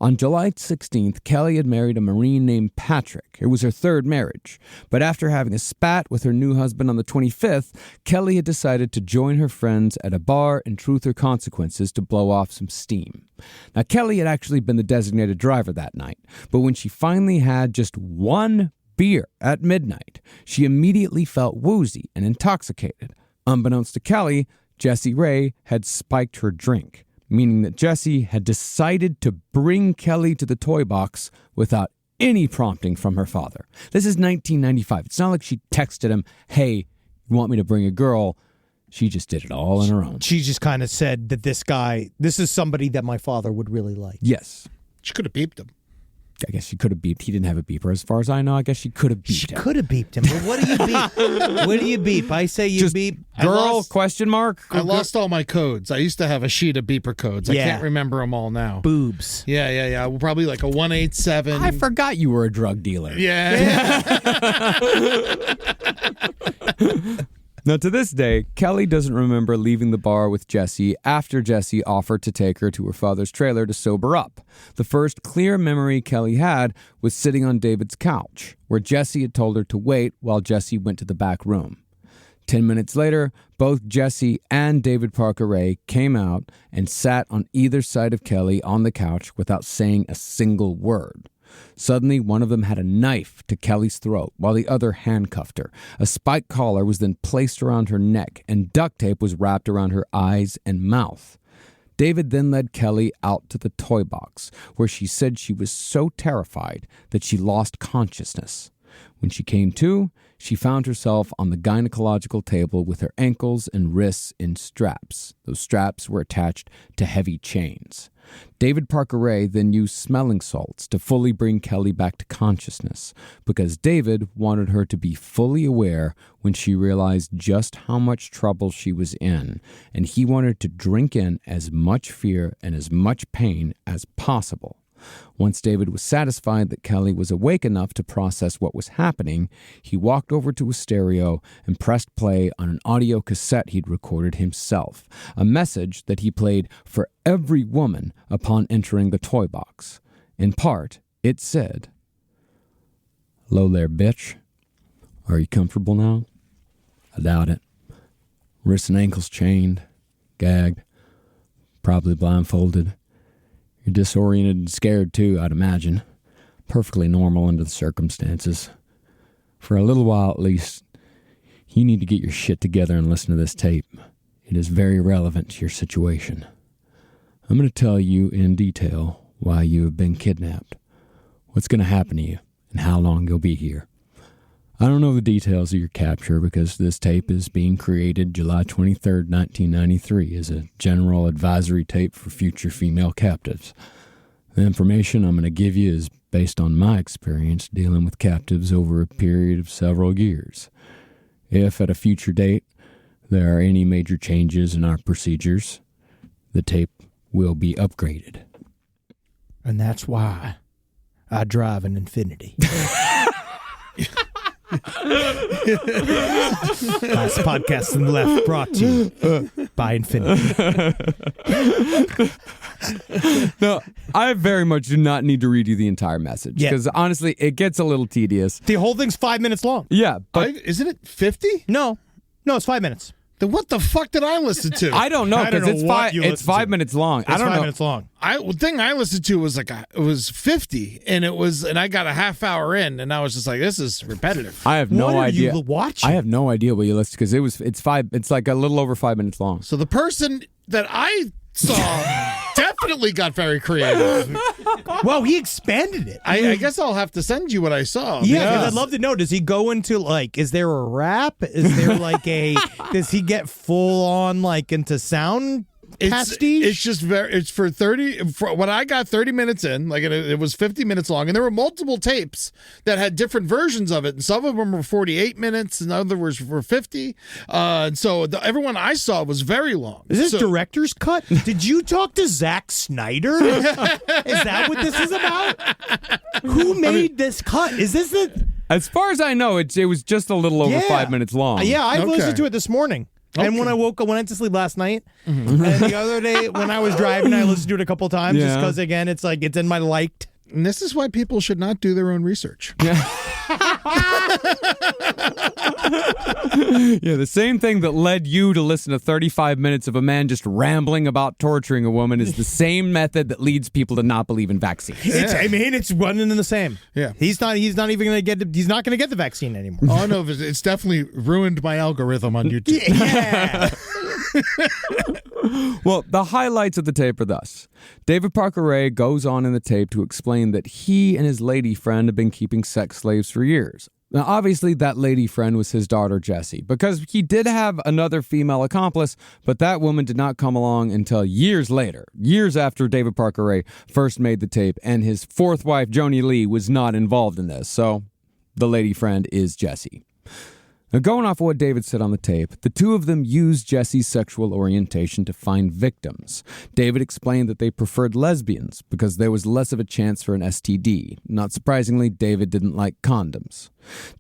On July 16th, Kelly had married a Marine named Patrick. It was her third marriage, but after having a spat with her new husband on the 25th, Kelly had decided to join her friends at a bar in Truth or Consequences to blow off some steam. Now, Kelly had actually been the designated driver that night, but when she finally had just one beer at midnight, she immediately felt woozy and intoxicated. Unbeknownst to Kelly, Jessie Ray had spiked her drink, meaning that Jessie had decided to bring Kelly to the toy box without any prompting from her father. This is 1995. It's not like she texted him, "Hey, you want me to bring a girl?" She just did it all on her own. She just kind of said that this is somebody that my father would really like. Yes. She could have beeped him. I guess she could have beeped. He didn't have a beeper. As far as I know, I guess she could have beeped She him. could have beeped him. But what do you beep? What do you beep? I say you Just beep. Girl, question mark? I lost all my codes. I used to have a sheet of beeper codes. I Yeah. can't remember them all now. Boobs. Yeah. Probably like a 187. I forgot you were a drug dealer. Yeah. Now, to this day, Kelly doesn't remember leaving the bar with Jessie after Jessie offered to take her to her father's trailer to sober up. The first clear memory Kelly had was sitting on David's couch, where Jessie had told her to wait while Jessie went to the back room. 10 minutes later, both Jessie and David Parker Ray came out and sat on either side of Kelly on the couch without saying a single word. Suddenly, one of them had a knife to Kelly's throat, while the other handcuffed her. A spike collar was then placed around her neck, and duct tape was wrapped around her eyes and mouth. David then led Kelly out to the toy box, where she said she was so terrified that she lost consciousness. When she came to, she found herself on the gynecological table with her ankles and wrists in straps. Those straps were attached to heavy chains. David Parker Ray then used smelling salts to fully bring Kelly back to consciousness, because David wanted her to be fully aware when she realized just how much trouble she was in, and he wanted to drink in as much fear and as much pain as possible. Once David was satisfied that Kelly was awake enough to process what was happening, he walked over to a stereo and pressed play on an audio cassette he'd recorded himself, a message that he played for every woman upon entering the toy box. In part, it said, "Hello there, bitch. Are you comfortable now? I doubt it. Wrists and ankles chained, gagged, probably blindfolded. You're disoriented and scared too, I'd imagine. Perfectly normal under the circumstances. For a little while at least, you need to get your shit together and listen to this tape. It is very relevant to your situation. I'm going to tell you in detail why you have been kidnapped, what's going to happen to you, and how long you'll be here. I don't know the details of your capture because this tape is being created July 23rd, 1993 as a general advisory tape for future female captives. The information I'm going to give you is based on my experience dealing with captives over a period of several years. If at a future date there are any major changes in our procedures, the tape will be upgraded. And that's why I drive an Infinity. Last podcast on the left brought to you by Infinity. No, I very much do not need to read you the entire message because honestly, it gets a little tedious. The whole thing's 5 minutes long. Yeah, but Isn't it 50? No, it's 5 minutes. Then what the fuck did I listen to? I don't know I don't because know what you it's listen 5 to. minutes long. It's I don't 5 know. minutes long. The thing I listened to was it was 50, and I got a half hour in, and I was just like, this is repetitive. I have no What are idea. you watching? I have no idea what you listened because it's like a little over 5 minutes long. So the person that I saw definitely got very creative. Well, he expanded it. I guess I'll have to send you what I saw. Yeah, because- because I'd love to know. Does he go into is there a rap? Is there does he get full on into sound pastiche? It's just it's for when I got 30 minutes in, it was 50 minutes long, and there were multiple tapes that had different versions of it, and some of them were 48 minutes, and others were 50. And so everyone I saw was very long. Is this director's cut? Did you talk to Zack Snyder? Is that what this is about? Who made this cut? Is this the... As far as I know, it was just a little over 5 minutes long. Yeah, I Okay. listened to it this morning. And when I went to sleep last night, and the other day when I was driving, I listened to it a couple times just because, again, it's it's in my liked. And this is why people should not do their own research. Yeah, the same thing that led you to listen to 35 minutes of a man just rambling about torturing a woman is the same method that leads people to not believe in vaccines. It's running in the same. Yeah. He's not even going to get he's not going to get the vaccine anymore. Oh, I know. It's definitely ruined my algorithm on YouTube. Yeah. Well, the highlights of the tape are thus. David Parker Ray goes on in the tape to explain that he and his lady friend have been keeping sex slaves for years. Now, obviously, that lady friend was his daughter, Jessie, because he did have another female accomplice, but that woman did not come along until years later, years after David Parker Ray first made the tape, and his fourth wife, Joni Lee, was not involved in this, so the lady friend is Jessie. Now, going off of what David said on the tape, the two of them used Jessie's sexual orientation to find victims. David explained that they preferred lesbians because there was less of a chance for an STD. Not surprisingly, David didn't like condoms.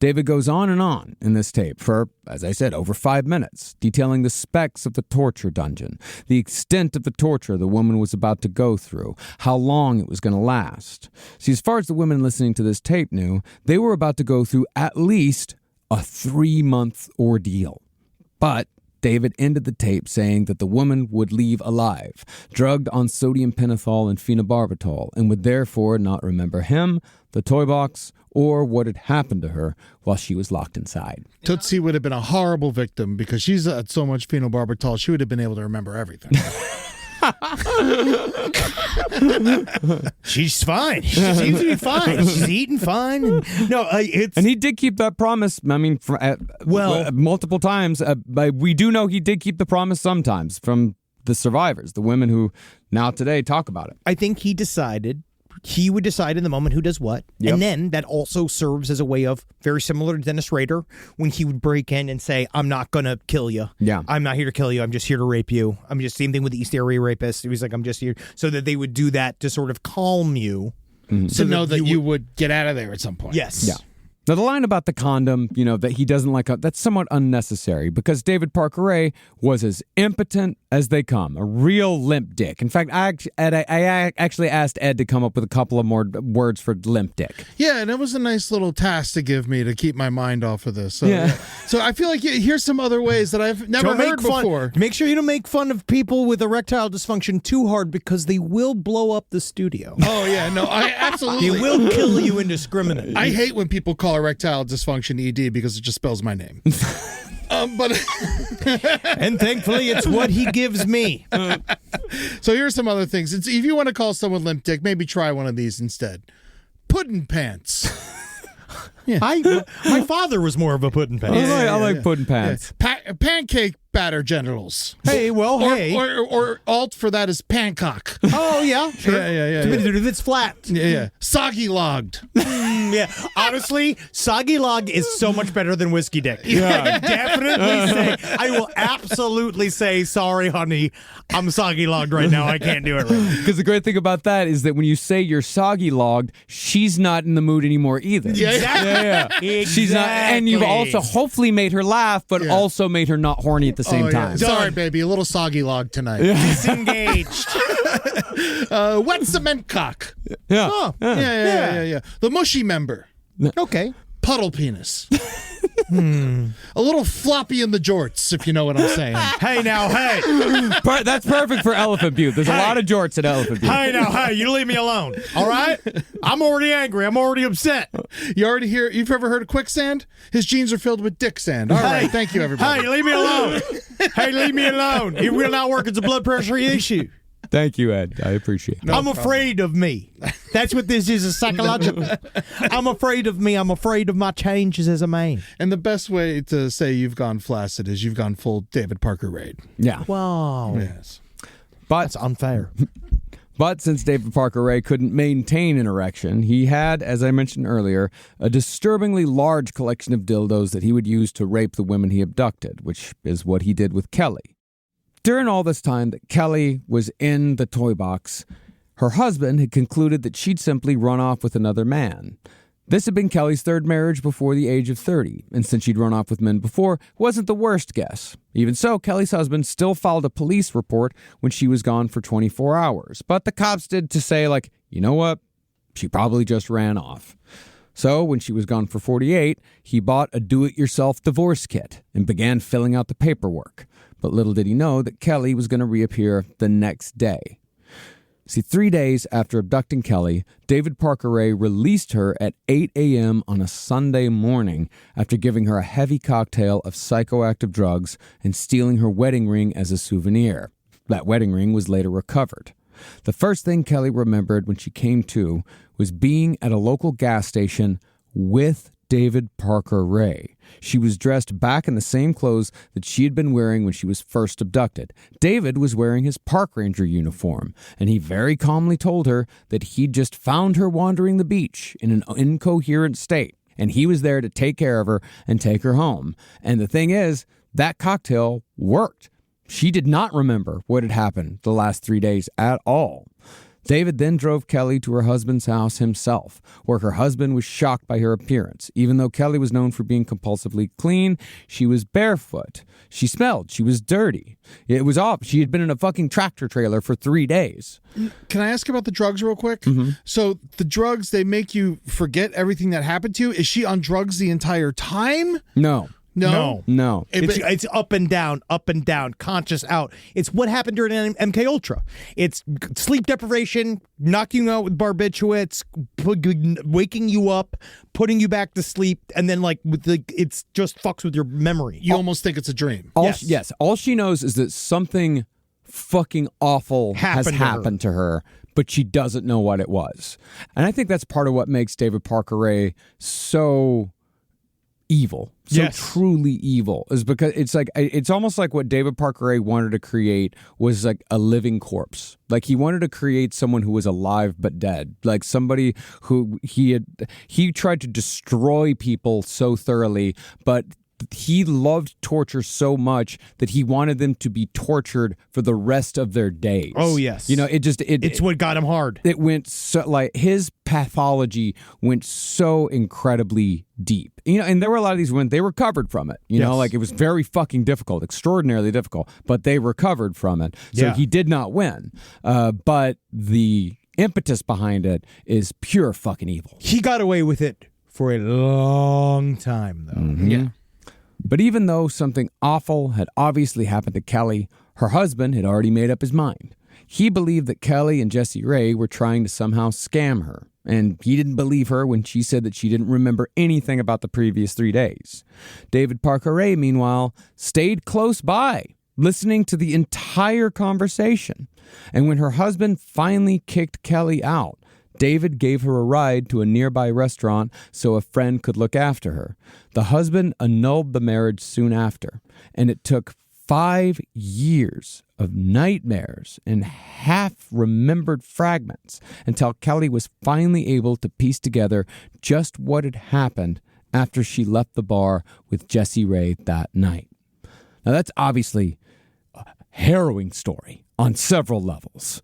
David goes on in this tape for, as I said, over 5 minutes, detailing the specs of the torture dungeon, the extent of the torture the woman was about to go through, how long it was going to last. See, as far as the women listening to this tape knew, they were about to go through at least a 3-month ordeal. But David ended the tape saying that the woman would leave alive, drugged on sodium pentothal and phenobarbital, and would therefore not remember him, the toy box, or what had happened to her while she was locked inside. Tootsie would have been a horrible victim because she's had so much phenobarbital, she would have been able to remember everything. She's fine. She seems to be fine. She's eating fine. And he did keep that promise. I mean, multiple times. But we do know he did keep the promise sometimes from the survivors, the women who now today talk about it. I think he would decide in the moment who does what. Yep. And then that also serves as a way of, very similar to Dennis Rader, when he would break in and say, I'm not going to kill you. Yeah. I'm not here to kill you. I'm just here to rape you. Same thing with the East Area rapist. He was like, I'm just here. So that they would do that to sort of calm you. To know that you would get out of there at some point. Yes. Yeah. Now, the line about the condom, that he doesn't like, that's somewhat unnecessary because David Parker Ray was as impotent as they come, a real limp dick. In fact, I actually asked Ed to come up with a couple of more words for limp dick. Yeah, and it was a nice little task to give me to keep my mind off of this. So, Yeah. So I feel like here's some other ways that I've never heard before. Make sure you don't make fun of people with erectile dysfunction too hard because they will blow up the studio. Oh, yeah, no, I absolutely. They will kill you indiscriminately. I hate when people call erectile dysfunction ED because it just spells my name. But and thankfully, it's what he gives me. So here's some other things. If you want to call someone limp dick, maybe try one of these instead. Puddin' pants. Yeah. My father was more of a puddin' pants. I like puddin' pants. Pancake batter genitals. Hey, well, Or alt for that is pancock. Oh, yeah, sure. Yeah. If it's flat. Yeah. Soggy logged. Yeah. Honestly, soggy log is so much better than whiskey dick. Yeah. I will absolutely say, sorry, honey, I'm soggy logged right now. I can't do it right now. Because the great thing about that is that when you say you're soggy logged, she's not in the mood anymore either. Exactly. Yeah. She's not, and you've also hopefully made her laugh, but also made her not horny at the same time. Sorry, baby, a little soggy log tonight. Disengaged. Wet cement cock. Yeah. Oh, Yeah. The mushy member. Okay. Puddle penis. A little floppy in the jorts, if you know what I'm saying. Hey, now, hey. That's perfect for Elephant Butte. There's a lot of jorts at Elephant Butte. Hey, now, hey, you leave me alone. All right? I'm already angry. I'm already upset. You've ever heard of quicksand? His jeans are filled with dick sand. All right, thank you, everybody. Hey, leave me alone. Hey, leave me alone. It will not work. It's a blood pressure issue. Thank you, Ed. I appreciate it. I'm afraid of me. That's what this is, a psychological. I'm afraid of me. I'm afraid of my changes as a man. And the best way to say you've gone flaccid is you've gone full David Parker Raid. Yeah. Wow. Yes. But That's unfair. But since David Parker Ray couldn't maintain an erection, he had, as I mentioned earlier, a disturbingly large collection of dildos that he would use to rape the women he abducted, which is what he did with Kelly. During all this time that Kelly was in the toy box, her husband had concluded that she'd simply run off with another man. This had been Kelly's third marriage before the age of 30, and since she'd run off with men before, it wasn't the worst guess. Even so, Kelly's husband still filed a police report when she was gone for 24 hours. But the cops did to say, you know what? She probably just ran off. So when she was gone for 48, he bought a do-it-yourself divorce kit and began filling out the paperwork. But little did he know that Kelly was going to reappear the next day. See, 3 days after abducting Kelly, David Parker Ray released her at 8 a.m. on a Sunday morning after giving her a heavy cocktail of psychoactive drugs and stealing her wedding ring as a souvenir. That wedding ring was later recovered. The first thing Kelly remembered when she came to was being at a local gas station with David Parker Ray. She was dressed back in the same clothes that she had been wearing when she was first abducted. David was wearing his park ranger uniform, and he very calmly told her that he'd just found her wandering the beach in an incoherent state, and he was there to take care of her and take her home. And the thing is, that cocktail worked. She did not remember what had happened the last 3 days at all. David then drove Kelly to her husband's house himself, where her husband was shocked by her appearance. Even though Kelly was known for being compulsively clean, she was barefoot. She smelled. She was dirty. It was off. She had been in a fucking tractor trailer for 3 days. Can I ask about the drugs real quick? Mm-hmm. So the drugs, they make you forget everything that happened to you. Is she on drugs the entire time? No. No. It's up and down, conscious out. It's what happened during MK Ultra. It's sleep deprivation, knocking you out with barbiturates, waking you up, putting you back to sleep, and then it's just fucks with your memory. You almost think it's a dream. Yes. All she knows is that something fucking awful has happened to her, but she doesn't know what it was. And I think that's part of what makes David Parker Ray so evil, truly evil, is because it's almost like what David Parker Ray wanted to create was like a living corpse. Like he wanted to create someone who was alive but dead, like somebody who he tried to destroy people so thoroughly, but he loved torture so much that he wanted them to be tortured for the rest of their days. Oh, yes. It's what got him hard. It went so, like, his pathology went so incredibly deep. And there were a lot of these women, they recovered from it. Like, it was very fucking difficult, extraordinarily difficult, but they recovered from it. So he did not win. But the impetus behind it is pure fucking evil. He got away with it for a long time, though. Mm-hmm. Yeah. But even though something awful had obviously happened to Kelly, her husband had already made up his mind. He believed that Kelly and Jessie Ray were trying to somehow scam her, and he didn't believe her when she said that she didn't remember anything about the previous 3 days. David Parker Ray, meanwhile, stayed close by, listening to the entire conversation. And when her husband finally kicked Kelly out, David gave her a ride to a nearby restaurant so a friend could look after her. The husband annulled the marriage soon after, and it took 5 years of nightmares and half-remembered fragments until Kelly was finally able to piece together just what had happened after she left the bar with Jessie Ray that night. Now, that's obviously a harrowing story on several levels.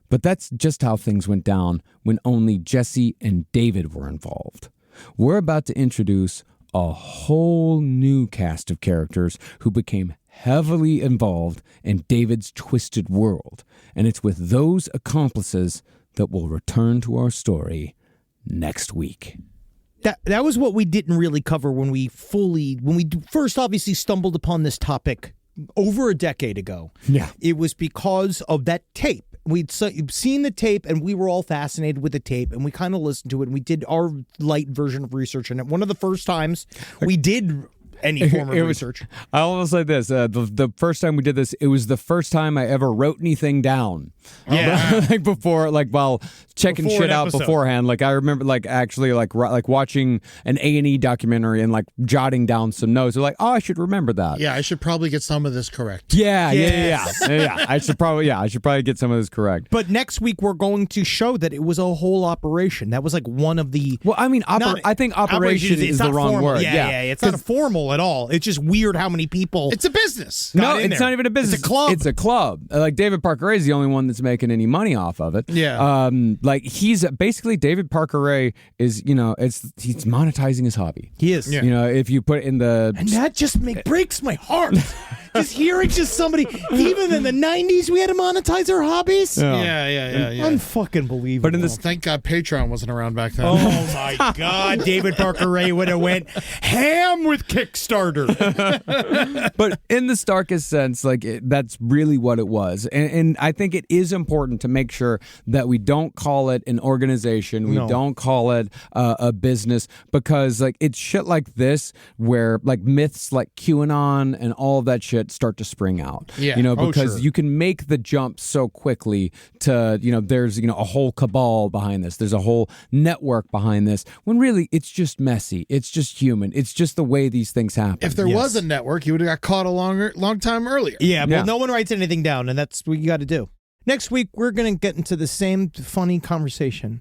But that's just how things went down when only Jessie and David were involved. We're about to introduce a whole new cast of characters who became heavily involved in David's twisted world. And it's with those accomplices that we'll return to our story next week. That was what we didn't really cover when we first obviously stumbled upon this topic over a decade ago. Yeah. It was because of that tape. We'd seen the tape, and we were all fascinated with the tape, and we kind of listened to it, and we did our light version of research. And one of the first times we did any form of research. I almost like this. The first time we did this, it was the first time I ever wrote anything down. Yeah. Like before, like while checking Before shit an out episode. beforehand. Like I remember like actually like watching an A&E documentary and like jotting down some notes. Like, oh, I should remember that. Yeah, I should probably get some of this correct. Yeah. Yes. I should probably get some of this correct. But next week we're going to show that it was a whole operation. That was like one of the. Well, I mean, I think operation it's is the not wrong formal. word. Yeah. It's not formal at all. It's just weird how many people. It's a business. No, in it's there. not even a business. It's a club. It's a club. Like David Parker Ray is the only one that's making any money off of it. Yeah. Like he's basically David Parker Ray is, he's monetizing his hobby. He is. You know, if you put it in the And that just breaks my heart. Just hearing somebody, even in the 90s, we had to monetize our hobbies. Yeah. Unfucking believable. But in Well, this, thank God Patreon wasn't around back then. Oh my God, David Parker Ray would have went ham with Kickstarter. but in the starkest sense, like that's really what it was, and I think it is important to make sure that we don't call it an organization, we don't call it a business, because like it's shit like this where like myths like QAnon and all of that shit start to spring out. Yeah. Because Sure. you can make the jump so quickly to there's a whole cabal behind this, there's a whole network behind this, when really it's just messy, it's just human, it's just the way these things happen. If there was a network, you would have got caught a long time earlier. Yeah, but Yeah. no one writes anything down, and that's what you got to do. Next week, we're going to get into the same funny conversation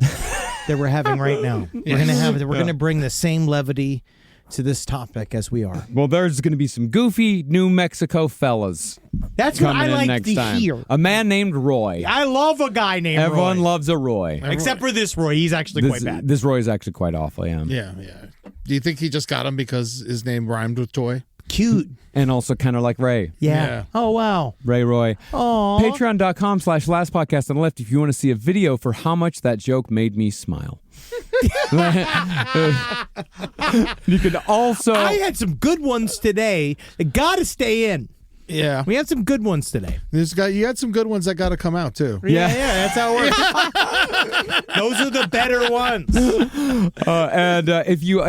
that we're having right now. We're going to bring the same levity to this topic as we are. Well, there's going to be some goofy New Mexico fellas That's what I coming in like next to time. hear. A man named Roy. I love a guy named Everyone Roy. loves a Roy. Except for this Roy. He's actually quite bad. This Roy is actually quite awful, yeah. Yeah. Do you think he just got him because his name rhymed with toy? Cute. And also kind of like Ray. Yeah. Oh, wow. Ray Roy. Aw. Patreon.com/lastpodcast on the left if you want to see a video for how much that joke made me smile. You could also... I had some good ones today. They got to stay in. Yeah. We had some good ones today. You had some good ones that got to come out too. Yeah, that's how it works. Those are the better ones. If you're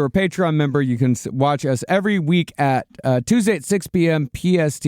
a Patreon member, you can watch us every week at Tuesday at 6 p.m. PST.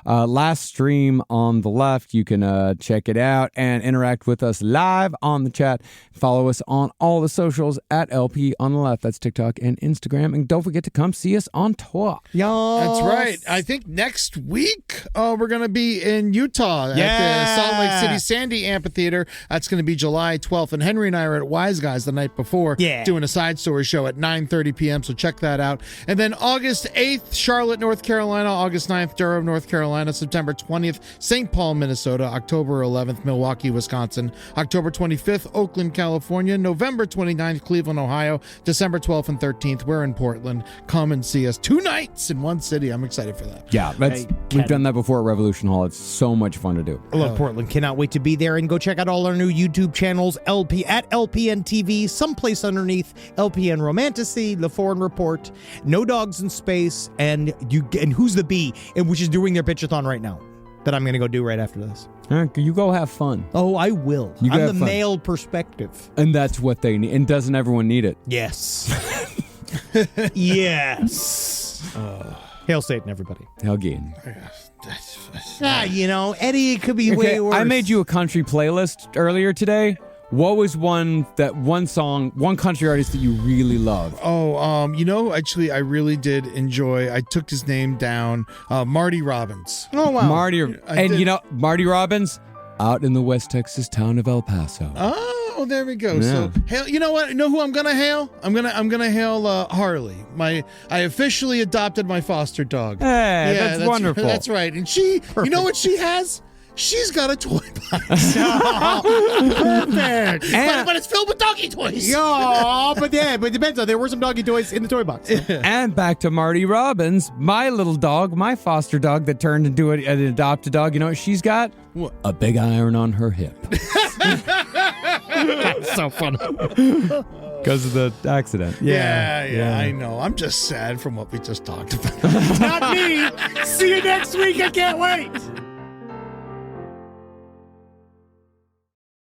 Last stream on the left. You can check it out and interact with us live on the chat. Follow us on all the socials at LP on the left. That's TikTok and Instagram. And don't forget to come see us on tour. Y'all. That's right. I think next next week, we're going to be in Utah at the Salt Lake City Sandy Amphitheater. That's going to be July 12th. And Henry and I are at Wise Guys the night before doing a side story show at 9:30 p.m. So check that out. And then August 8th, Charlotte, North Carolina. August 9th, Durham, North Carolina. September 20th, St. Paul, Minnesota. October 11th, Milwaukee, Wisconsin. October 25th, Oakland, California. November 29th, Cleveland, Ohio. December 12th and 13th, we're in Portland. Come and see us 2 nights in one city. I'm excited for that. Yeah, we've done that before at Revolution Hall. It's so much fun to do. I love Portland. Cannot wait to be there. And go check out all our new YouTube channels, at LPN TV, someplace underneath LPN Romanticy, The Foreign Report, No Dogs in Space, and Who's the Bee, and which is doing their pitchathon right now. That I'm going to go do right after this. You go have fun. Oh, I will. You I'm have the fun. male perspective. And that's what they need. And doesn't everyone need it? Yes. Yes. Hail Satan, everybody. Hail Gain. Eddie, it could be way worse. I made you a country playlist earlier today. What was one country artist that you really love? Actually, I really did enjoy. I took his name down. Marty Robbins. Oh, wow. Marty Robbins, out in the West Texas town of El Paso. Oh, there we go. Yeah. So, hail, you know what? You know who I'm gonna hail? I'm gonna hail Harley. I officially adopted my foster dog. Hey, that's wonderful. That's right. And you know what she has? She's got a toy box. Perfect. But it's filled with doggy toys. But it depends on. There were some doggy toys in the toy box. And back to Marty Robbins, my little dog, my foster dog that turned into an adopted dog. You know what she's got? What? A big iron on her hip. That's so funny. Because of the accident. Yeah, I know. I'm just sad from what we just talked about. Not me. See you next week. I can't wait.